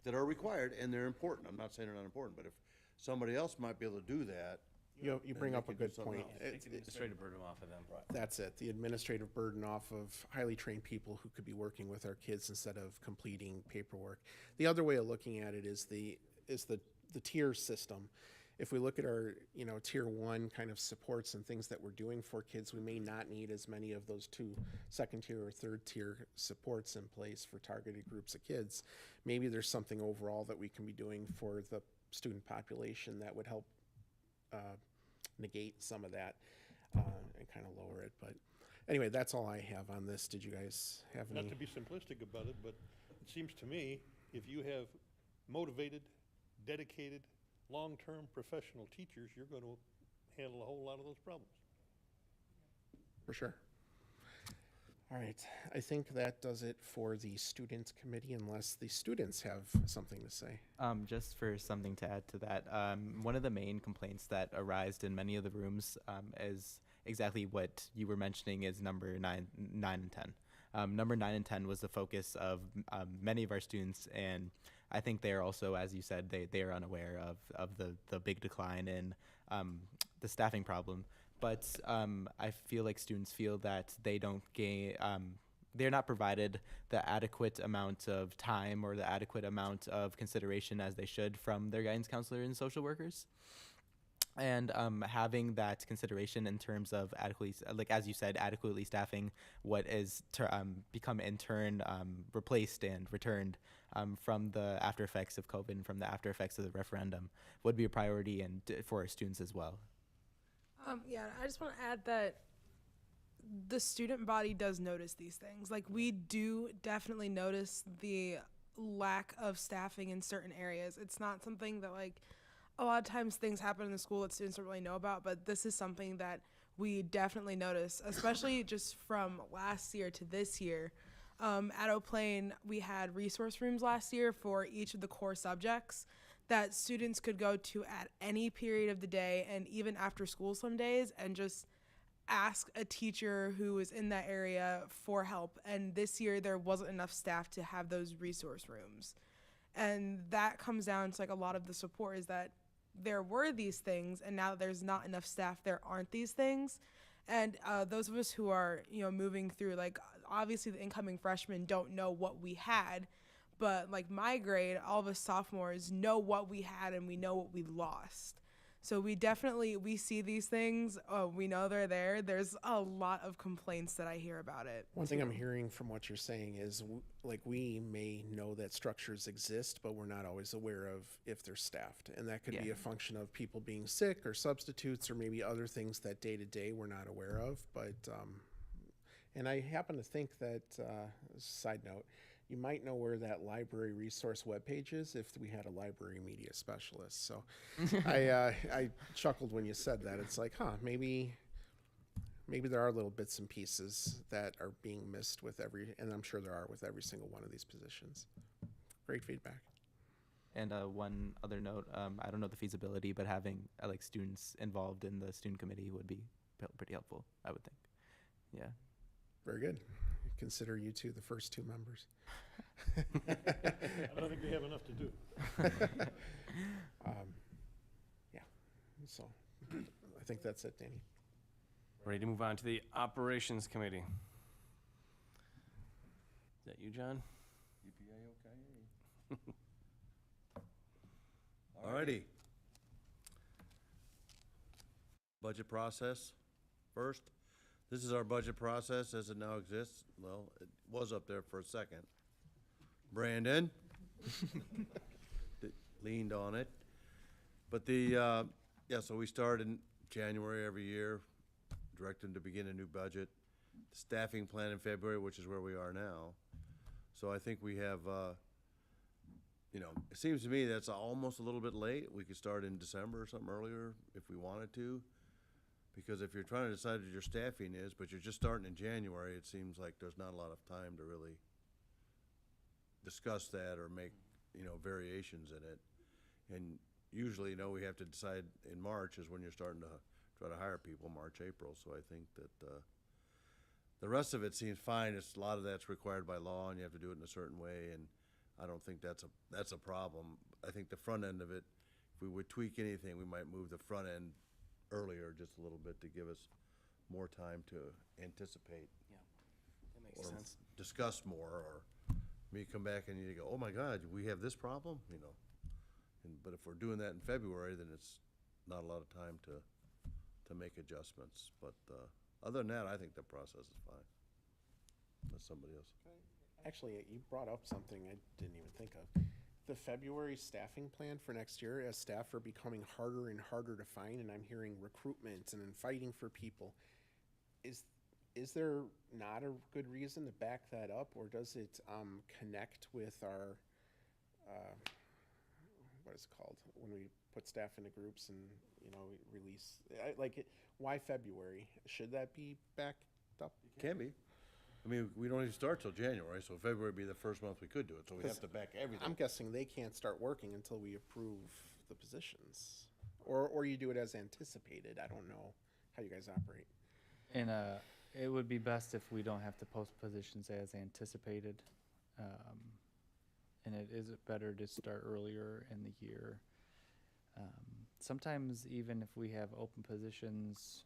that are required, and they're important. I'm not saying they're not important, but if somebody else might be able to do that. You bring they up a could do good something point. else. Take the administrative burden off of them. That's it. The administrative burden off of highly trained people who could be working with our kids instead of completing paperwork. The other way of looking at it is the tier system. If we look at our, tier 1 kind of supports and things that we're doing for kids, we may not need as many of those second tier or third tier supports in place for targeted groups of kids. Maybe there's something overall that we can be doing for the student population that would help negate some of that and kind of lower it. But anyway, that's all I have on this. Did you guys have any? Not to be simplistic about it, but it seems to me, if you have motivated, dedicated, long-term professional teachers, you're going to handle a whole lot of those problems. For sure. All right. I think that does it for the student committee, unless the students have something to say. Just for something to add to that, one of the main complaints that arised in many of the rooms is exactly what you were mentioning, is number 9 and 10. Number 9 and 10 was the focus of many of our students, and I think they are also, as you said, they are unaware of the big decline in the staffing problem. But I feel like students feel that they don't gain, they're not provided the adequate amount of time or the adequate amount of consideration as they should from their guidance counselor and social workers. And having that consideration in terms of adequately, like as you said, adequately staffing what is become in turn replaced and returned from the after effects of COVID and from the after effects of the referendum would be a priority, and for our students as well. I just want to add that the student body does notice these things. Like, we do definitely notice the lack of staffing in certain areas. It's not something that, like, a lot of times things happen in the school that students don't really know about, but this is something that we definitely notice, especially just from last year to this year. At O'Plain, we had resource rooms last year for each of the core subjects that students could go to at any period of the day, and even after school some days, and just ask a teacher who was in that area for help. And this year there wasn't enough staff to have those resource rooms. And that comes down to, like, a lot of the support is that there were these things, and now that there's not enough staff, there aren't these things. And those of us who are, moving through, like, obviously the incoming freshmen don't know what we had, but, like, my grade, all of us sophomores know what we had and we know what we lost. So we see these things. We know they're there. There's a lot of complaints that I hear about it. One thing I'm hearing from what you're saying is, we may know that structures exist, but we're not always aware of if they're staffed. And that could be a function of people being sick or substitutes or maybe other things that day to day we're not aware of. But, and I happen to think that, side note, you might know where that library resource webpage is if we had a library media specialist. So I chuckled when you said that. It's like, maybe there are little bits and pieces that are being missed and I'm sure there are with every single one of these positions. Great feedback. And one other note, I don't know the feasibility, but having like students involved in the student committee would be pretty helpful, I would think. Yeah. Very good. consider you two the first two members. I don't think we have enough to do. Yeah, so I think that's it, Danny. Ready to move on to the Operations Committee. Is that you, John? Alrighty. Budget process first. This is our budget process as it now exists. Well, it was up there for a second. Brandon leaned on it. But so we start in January every year, directing to begin a new budget. Staffing plan in February, which is where we are now. So I think we have, it seems to me that's almost a little bit late. We could start in December or something earlier if we wanted to. Because if you're trying to decide what your staffing is, but you're just starting in January, it seems like there's not a lot of time to really discuss that or make, variations in it. And usually, we have to decide in March is when you're starting to try to hire people, March, April. So I think that the rest of it seems fine. It's a lot of that's required by law, and you have to do it in a certain way. And I don't think that's a problem. I think the front end of it, if we would tweak anything, we might move the front end earlier just a little bit to give us more time to anticipate. Yeah, that makes or sense. discuss more, or me come back and you go, oh my God, we have this problem, but if we're doing that in February, then it's not a lot of time to make adjustments. But other than that, I think the process is fine. Unless somebody else. Actually, you brought up something I didn't even think of. The February staffing plan for next year, as staff are becoming harder and harder to find, and I'm hearing recruitment and then fighting for people. Is there not a good reason to back that up, or does it connect with our what is it called when we put staff into groups and release? Why February? Should that be backed up? Can be. I mean, we don't even start till January, so February would be the first month we could do it, so we have to back everything. I'm guessing they can't start working until we approve the positions, or you do it as anticipated. I don't know how you guys operate. And it would be best if we don't have to post positions as anticipated. And it is better to start earlier in the year. Sometimes even if we have open positions,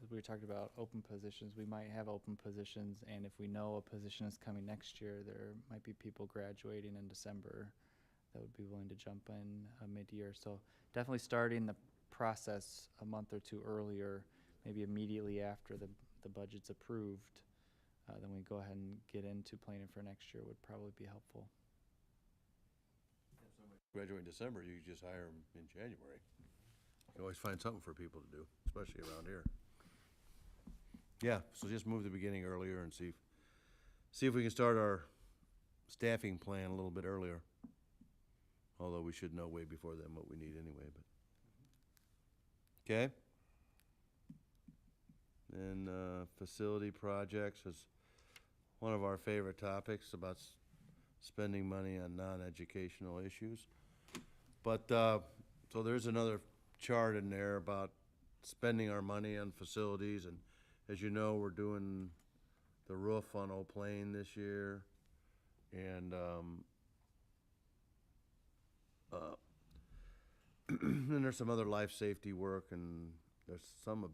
as we talked about open positions, we might have open positions, and if we know a position is coming next year, there might be people graduating in December that would be willing to jump in mid-year. So definitely starting the process a month or two earlier, maybe immediately after the budget's approved, then we go ahead and get into planning for next year would probably be helpful. Graduate in December, you just hire them in January. You always find something for people to do, especially around here. Yeah, so just move the beginning earlier and see if we can start our staffing plan a little bit earlier. Although we should know way before then what we need anyway, but. Okay. And facility projects is one of our favorite topics about spending money on non-educational issues. But, so there's another chart in there about spending our money on facilities, and as you know, we're doing the roof on Old Plain this year, and then there's some other life safety work, and there's some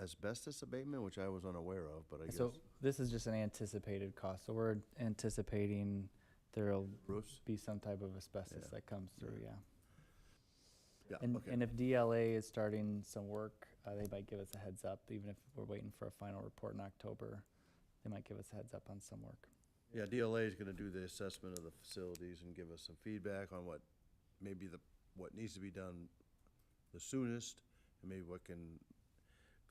asbestos abatement, which I was unaware of, but I guess. So this is just an anticipated cost. So we're anticipating there'll Roofs? be some type of asbestos Yeah. that comes through, yeah. Yeah, And, okay. and if DLA is starting some work, they might give us a heads up, even if we're waiting for a final report in October. They might give us a heads up on some work. Yeah, DLA is gonna do the assessment of the facilities and give us some feedback on what what needs to be done the soonest, and maybe what can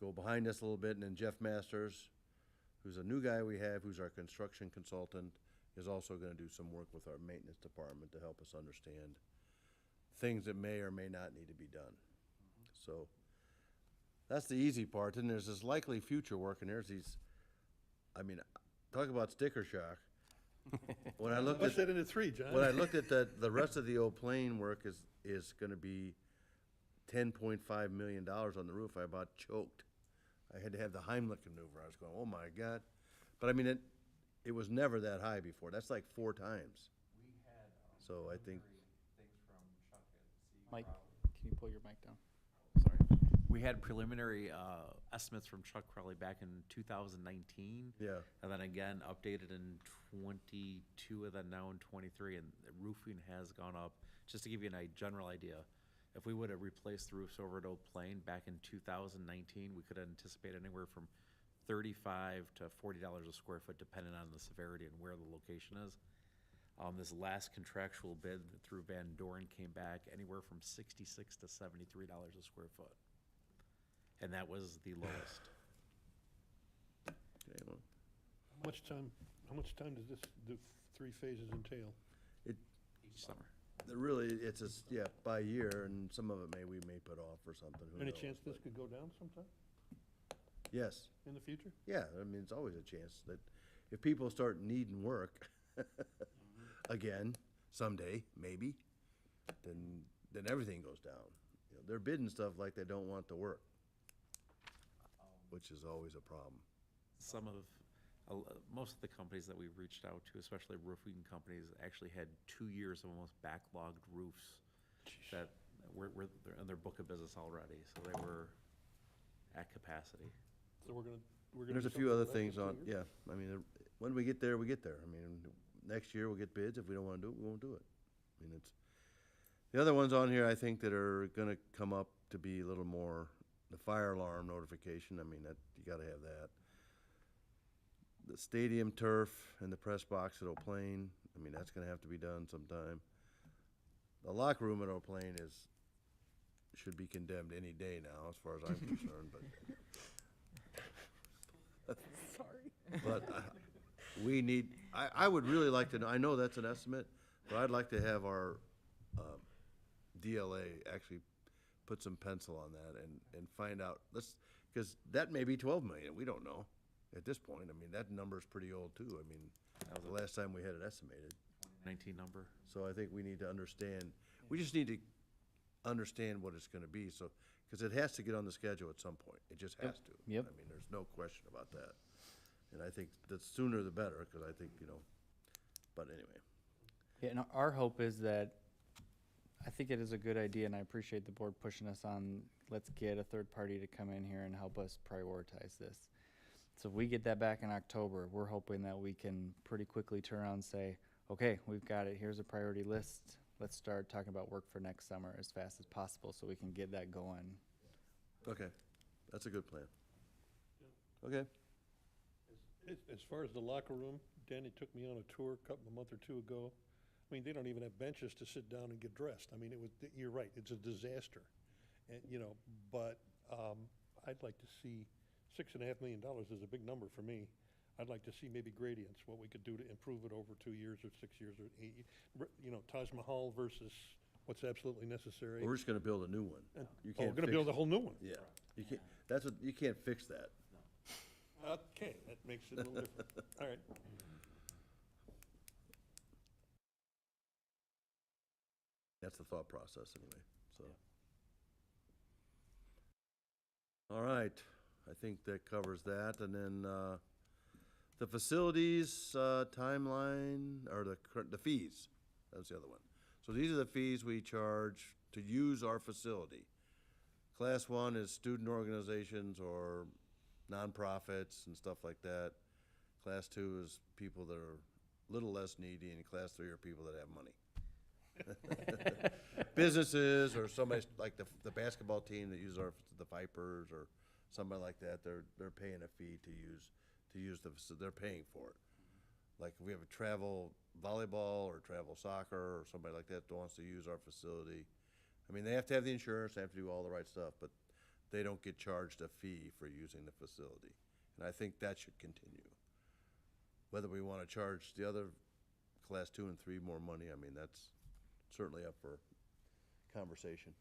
go behind us a little bit. And then Jeff Masters, who's a new guy we have, who's our construction consultant, is also gonna do some work with our maintenance department to help us understand things that may or may not need to be done. So that's the easy part. Then there's this likely future work, and there's these, talk about sticker shock. When I looked Push at, that into three, John. when I looked at the rest of the Old Plain work is gonna be $10.5 million on the roof, I about choked. I had to have the Heimlich maneuver. I was going, oh my God. But it was never that high before. That's like 4 times. So I think, Mike, can you pull your mic down? Sorry. We had preliminary estimates from Chuck Crowley back in 2019. yeah, And then again, updated in 22, and then now in 23, and the roofing has gone up. Just to give you a general idea, if we would have replaced the roofs over at Old Plain back in 2019, we could anticipate anywhere from $35 to $40 a square foot, depending on the severity and where the location is. This last contractual bid through Van Doren came back anywhere from $66 to $73 a square foot. And that was the lowest. okay, well, How much time does the 3 phases entail? Each summer. really, it's just, yeah, by year, and some of it we may put off or something. Who Any knows, chance this but- could go down sometime Yes. in the future? Yeah, I mean, it's always a chance that if people start needing work again, someday, maybe, then everything goes down. You know, they're bidding stuff like they don't want to work, which is always a problem. Some of, most of the companies that we've reached out to, especially roofing companies, actually had 2 years of almost backlogged roofs that were in their book of business already, so they were at capacity. So we're gonna There's do a few something other for the things next on, 2 years? yeah, I mean, when we get there, we get there. I mean, next year we'll get bids. If we don't wanna do it, we won't do it. I mean, it's, the other ones on here, I think that are gonna come up to be a little more, the fire alarm notification, I mean, that, you gotta have that. The stadium turf and the press box at Old Plain, I mean, that's gonna have to be done sometime. The locker room at Old Plain should be condemned any day now, as far as I'm concerned, but. But we need, I would really like to know, I know that's an estimate, but I'd like to have our DLA actually put some pencil on that and find out, because that may be 12 million, we don't know at this point. I mean, that number's pretty old too. I mean, that was the last time we had it estimated. 19 number. So I think we need to understand, we just need to understand what it's gonna be, so, because it has to get on the schedule at some point. It just has to. Yep. I mean, there's no question about that. And I think the sooner the better, because I think, but anyway. Yeah, and our hope is that, I think it is a good idea, and I appreciate the board pushing us on, let's get a third party to come in here and help us prioritize this. So if we get that back in October, we're hoping that we can pretty quickly turn around and say, okay, we've got it, here's a priority list. Let's start talking about work for next summer as fast as possible so we can get that going. Okay, that's a good plan. Okay, As far as the locker room, Danny took me on a tour a month or 2 ago. I mean, they don't even have benches to sit down and get dressed. I mean, you're right, it's a disaster. And, but I'd like to see $6.5 million is a big number for me. I'd like to see maybe gradients, what we could do to improve it over 2 years or 6 years or 8 years. Taj Mahal versus what's absolutely necessary. we're just gonna build a new one. You Oh, we're can't gonna fix- build a whole new one. Yeah, you can't, you can't fix that. Okay, that makes it a little different. All right. That's the thought process anyway, so. All right, I think that covers that, and then, the facilities, timeline, or the fees, that's the other one. So these are the fees we charge to use our facility. Class 1 is student organizations or nonprofits and stuff like that. Class 2 is people that are a little less needy, and Class 3 are people that have money. Businesses or somebody like the basketball team that uses the Vipers or somebody like that, they're paying a fee to use they're paying for it. Like if we have a travel volleyball or travel soccer or somebody like that wants to use our facility, I mean, they have to have the insurance, they have to do all the right stuff, but they don't get charged a fee for using the facility. And I think that should continue. Whether we want to charge the other Class 2 and 3 more money, I mean, that's certainly up for conversation.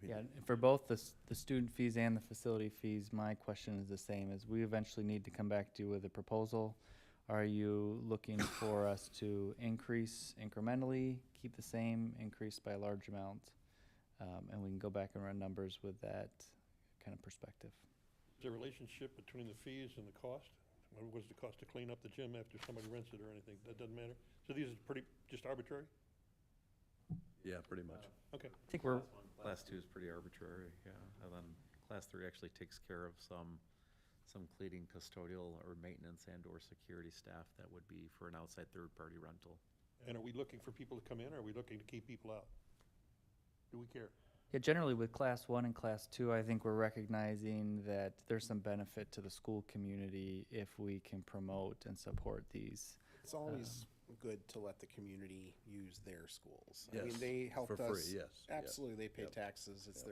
I mean, Yeah, and for both the student fees and the facility fees, my question is the same, is we eventually need to come back to you with a proposal. Are you looking for us to increase incrementally, keep the same, increase by a large amount? And we can go back and run numbers with that kind of perspective. Is there a relationship between the fees and the cost? What does it cost to clean up the gym after somebody rents it or anything? That doesn't matter? So these are pretty, just arbitrary? Yeah, pretty much. Okay. I think we're, Class 2 is pretty arbitrary, yeah. And then Class 3 actually takes care of some cleaning, custodial, or maintenance and/or security staff that would be for an outside third-party rental. And are we looking for people to come in, or are we looking to keep people out? Do we care? yeah, generally with class 1 and class 2, I think we're recognizing that there's some benefit to the school community if we can promote and support these. It's always good to let the community use their schools. I Yes, mean, they helped for free, us. yes, yeah. Absolutely, they pay Yep. taxes. It's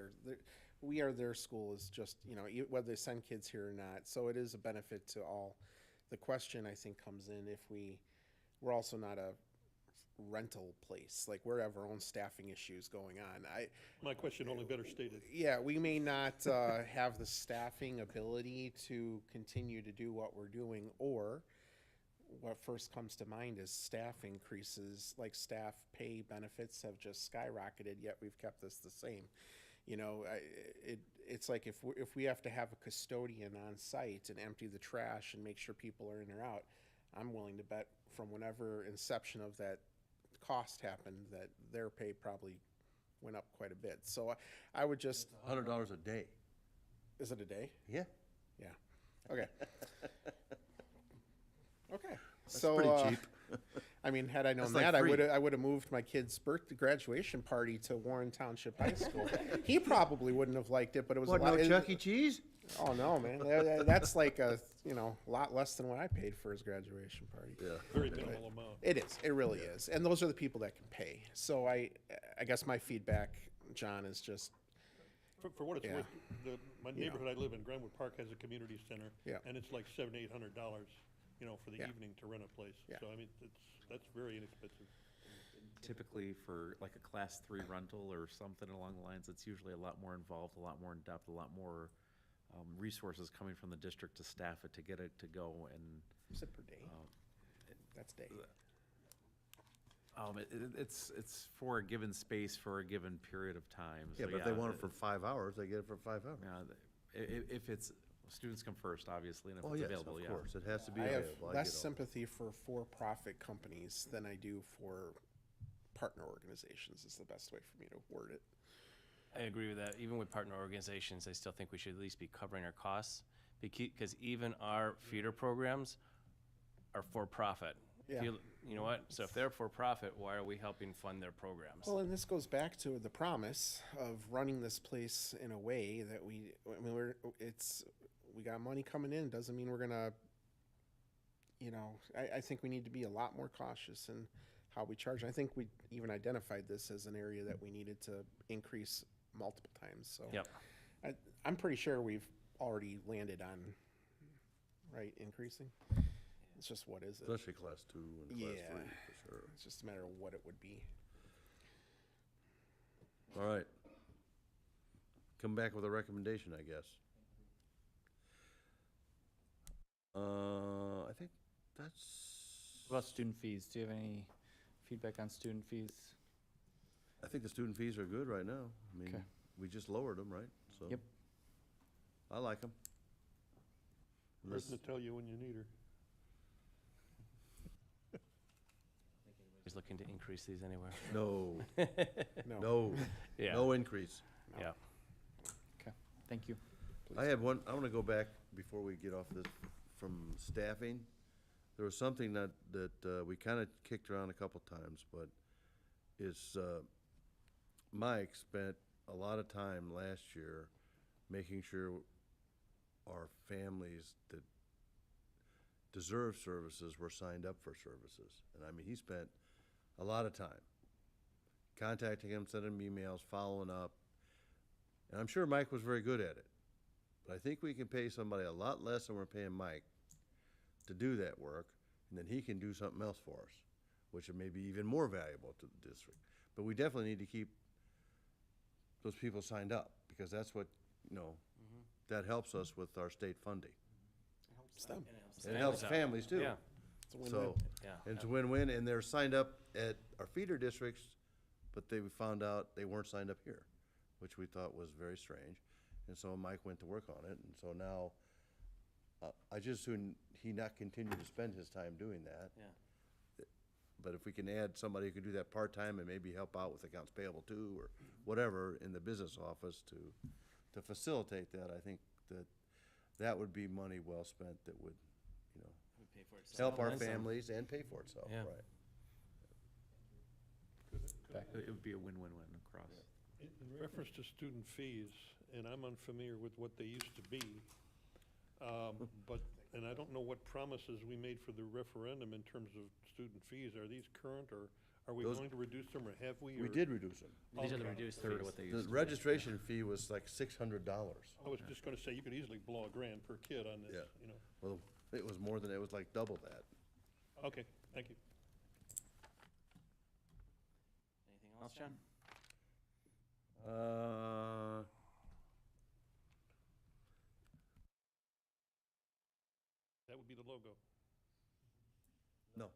we are their school. Is just, whether they send kids here or not. So it is a benefit to all. The question, I think, comes in if we're also not a rental place. Like, we have our own staffing issues going on. My question only better stated. Yeah, we may not have the staffing ability to continue to do what we're doing, or what first comes to mind is staff increases, like staff pay benefits have just skyrocketed, yet we've kept this the same. It's like if we have to have a custodian on site and empty the trash and make sure people are in or out, I'm willing to bet from whenever inception of that cost happened that their pay probably went up quite a bit. So I would just, $100 a day. is it a day? Yeah. Yeah. Okay. Okay. That's So pretty cheap. I mean, had I known That's like that, free. I would have moved my kid's birthday graduation party to Warren Township High School. He probably wouldn't have liked it, but it was What, a lot. no Chuck E. Cheese? Oh no, man, that's like a lot less than what I paid for his graduation party. Yeah. Very minimal amount. It is. It really is. And those are the people that can pay. So I guess my feedback, John, is just For what it's Yeah. worth, my neighborhood I live in, Granwood Park, has a community center. Yeah. And it's like $700, $800, for the Yeah. evening to rent a place. Yeah. So, I mean, that's very inexpensive. Typically for like a Class 3 rental or something along the lines, it's usually a lot more involved, a lot more in depth, a lot more resources coming from the district to staff it, to get it to go, and is it per day? That's day. it's for a given space for a given period of time. Yeah, So, but if they want it for 5 hours, they get it for 5 hours. If it's, students come first, obviously, and if Oh, it's yes, available, of yeah. course. It has to be I have available. I less get all that. sympathy for for-profit companies than I do for partner organizations, is the best way for me to word it. I agree with that. Even with partner organizations, I still think we should at least be covering our costs, because even our feeder programs are for-profit. Yeah. You know what? So if they're for-profit, why are we helping fund their programs? Well, and this goes back to the promise of running this place in a way that we got money coming in, doesn't mean we're gonna, I think we need to be a lot more cautious in how we charge. I think we even identified this as an area that we needed to increase multiple times, so. Yep. I'm pretty sure we've already landed on, right, increasing? It's just, what is it? Especially class 2 and class 3, Yeah. for sure. It's just a matter of what it would be. All right. Come back with a recommendation, I guess. I think that's. What about student fees? Do you have any feedback on student fees? I think the student fees are good right now. I mean, Okay. we just lowered them, right? So. Yep. I like them. Person to tell you when you need her. He's looking to increase these anywhere. No, No. no, Yeah. no increase. Yeah. Okay, thank you. I have one, I want to go back before we get off this, from staffing. There was something that we kind of kicked around a couple times, but it's, Mike spent a lot of time last year making sure our families that deserve services were signed up for services. And I mean, he spent a lot of time contacting him, sending him emails, following up. And I'm sure Mike was very good at it. But I think we can pay somebody a lot less than we're paying Mike to do that work, and then he can do something else for us, which may be even more valuable to the district. But we definitely need to keep those people signed up, because that's what, that helps us with our state funding. Helps them. And it helps families too. Yeah. It's a win-win. So, Yeah. and it's a win-win, and they're signed up at our feeder districts, but they found out they weren't signed up here, which we thought was very strange. And so Mike went to work on it, and so now I just soon he not continue to spend his time doing that. Yeah. But if we can add somebody who could do that part-time and maybe help out with accounts payable too, or whatever, in the business office to facilitate that, I think that would be money well spent that would, you know, Would pay for itself. help our And some. families and pay for itself, Yeah. right? It would be a win-win-win across. In reference to student fees, and I'm unfamiliar with what they used to be, and I don't know what promises we made for the referendum in terms of student fees. Are these current, or are we Those- going to reduce them, or have we? We or- did reduce them. These are the Okay. reduced Third of fees. what they The used to. registration fee was like $600. I was just gonna say, you could easily blow $1,000 per kid on this, Yeah. you know. Well, it was more than, it was like double that. Okay, thank you. Anything else, John? That would be the logo. No.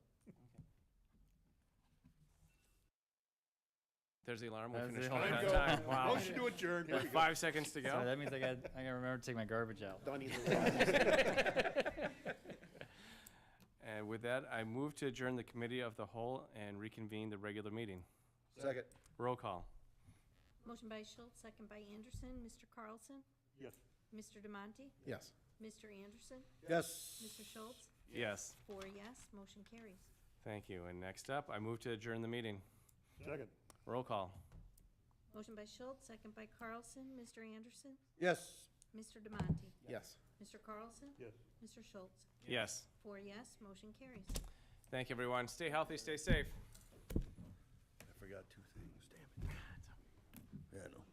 There's the alarm. We That's finished the on alarm. time. Wow. Motion to adjourn. There we go. 5 seconds to Sorry, go. that means I gotta remember to take my garbage out. Don't either. And with that, I move to adjourn the committee of the whole and reconvene the regular meeting. Second. Roll call. Motion by Schultz, second by Anderson. Mr. Carlson? Yes. Mr. Demonte? Yes. Mr. Anderson? Yes. Mr. Schultz? Yes. 4 yes, motion carries. Thank you. And next up, I move to adjourn the meeting. Second. Roll call. Motion by Schultz, second by Carlson. Mr. Anderson? Yes. Mr. Demonte? Yes. Mr. Carlson? Yes. Mr. Schultz? Yes. 4 yes, motion carries. Thank you, everyone. Stay healthy, stay safe. I forgot 2 things, damn it. Yeah, I know.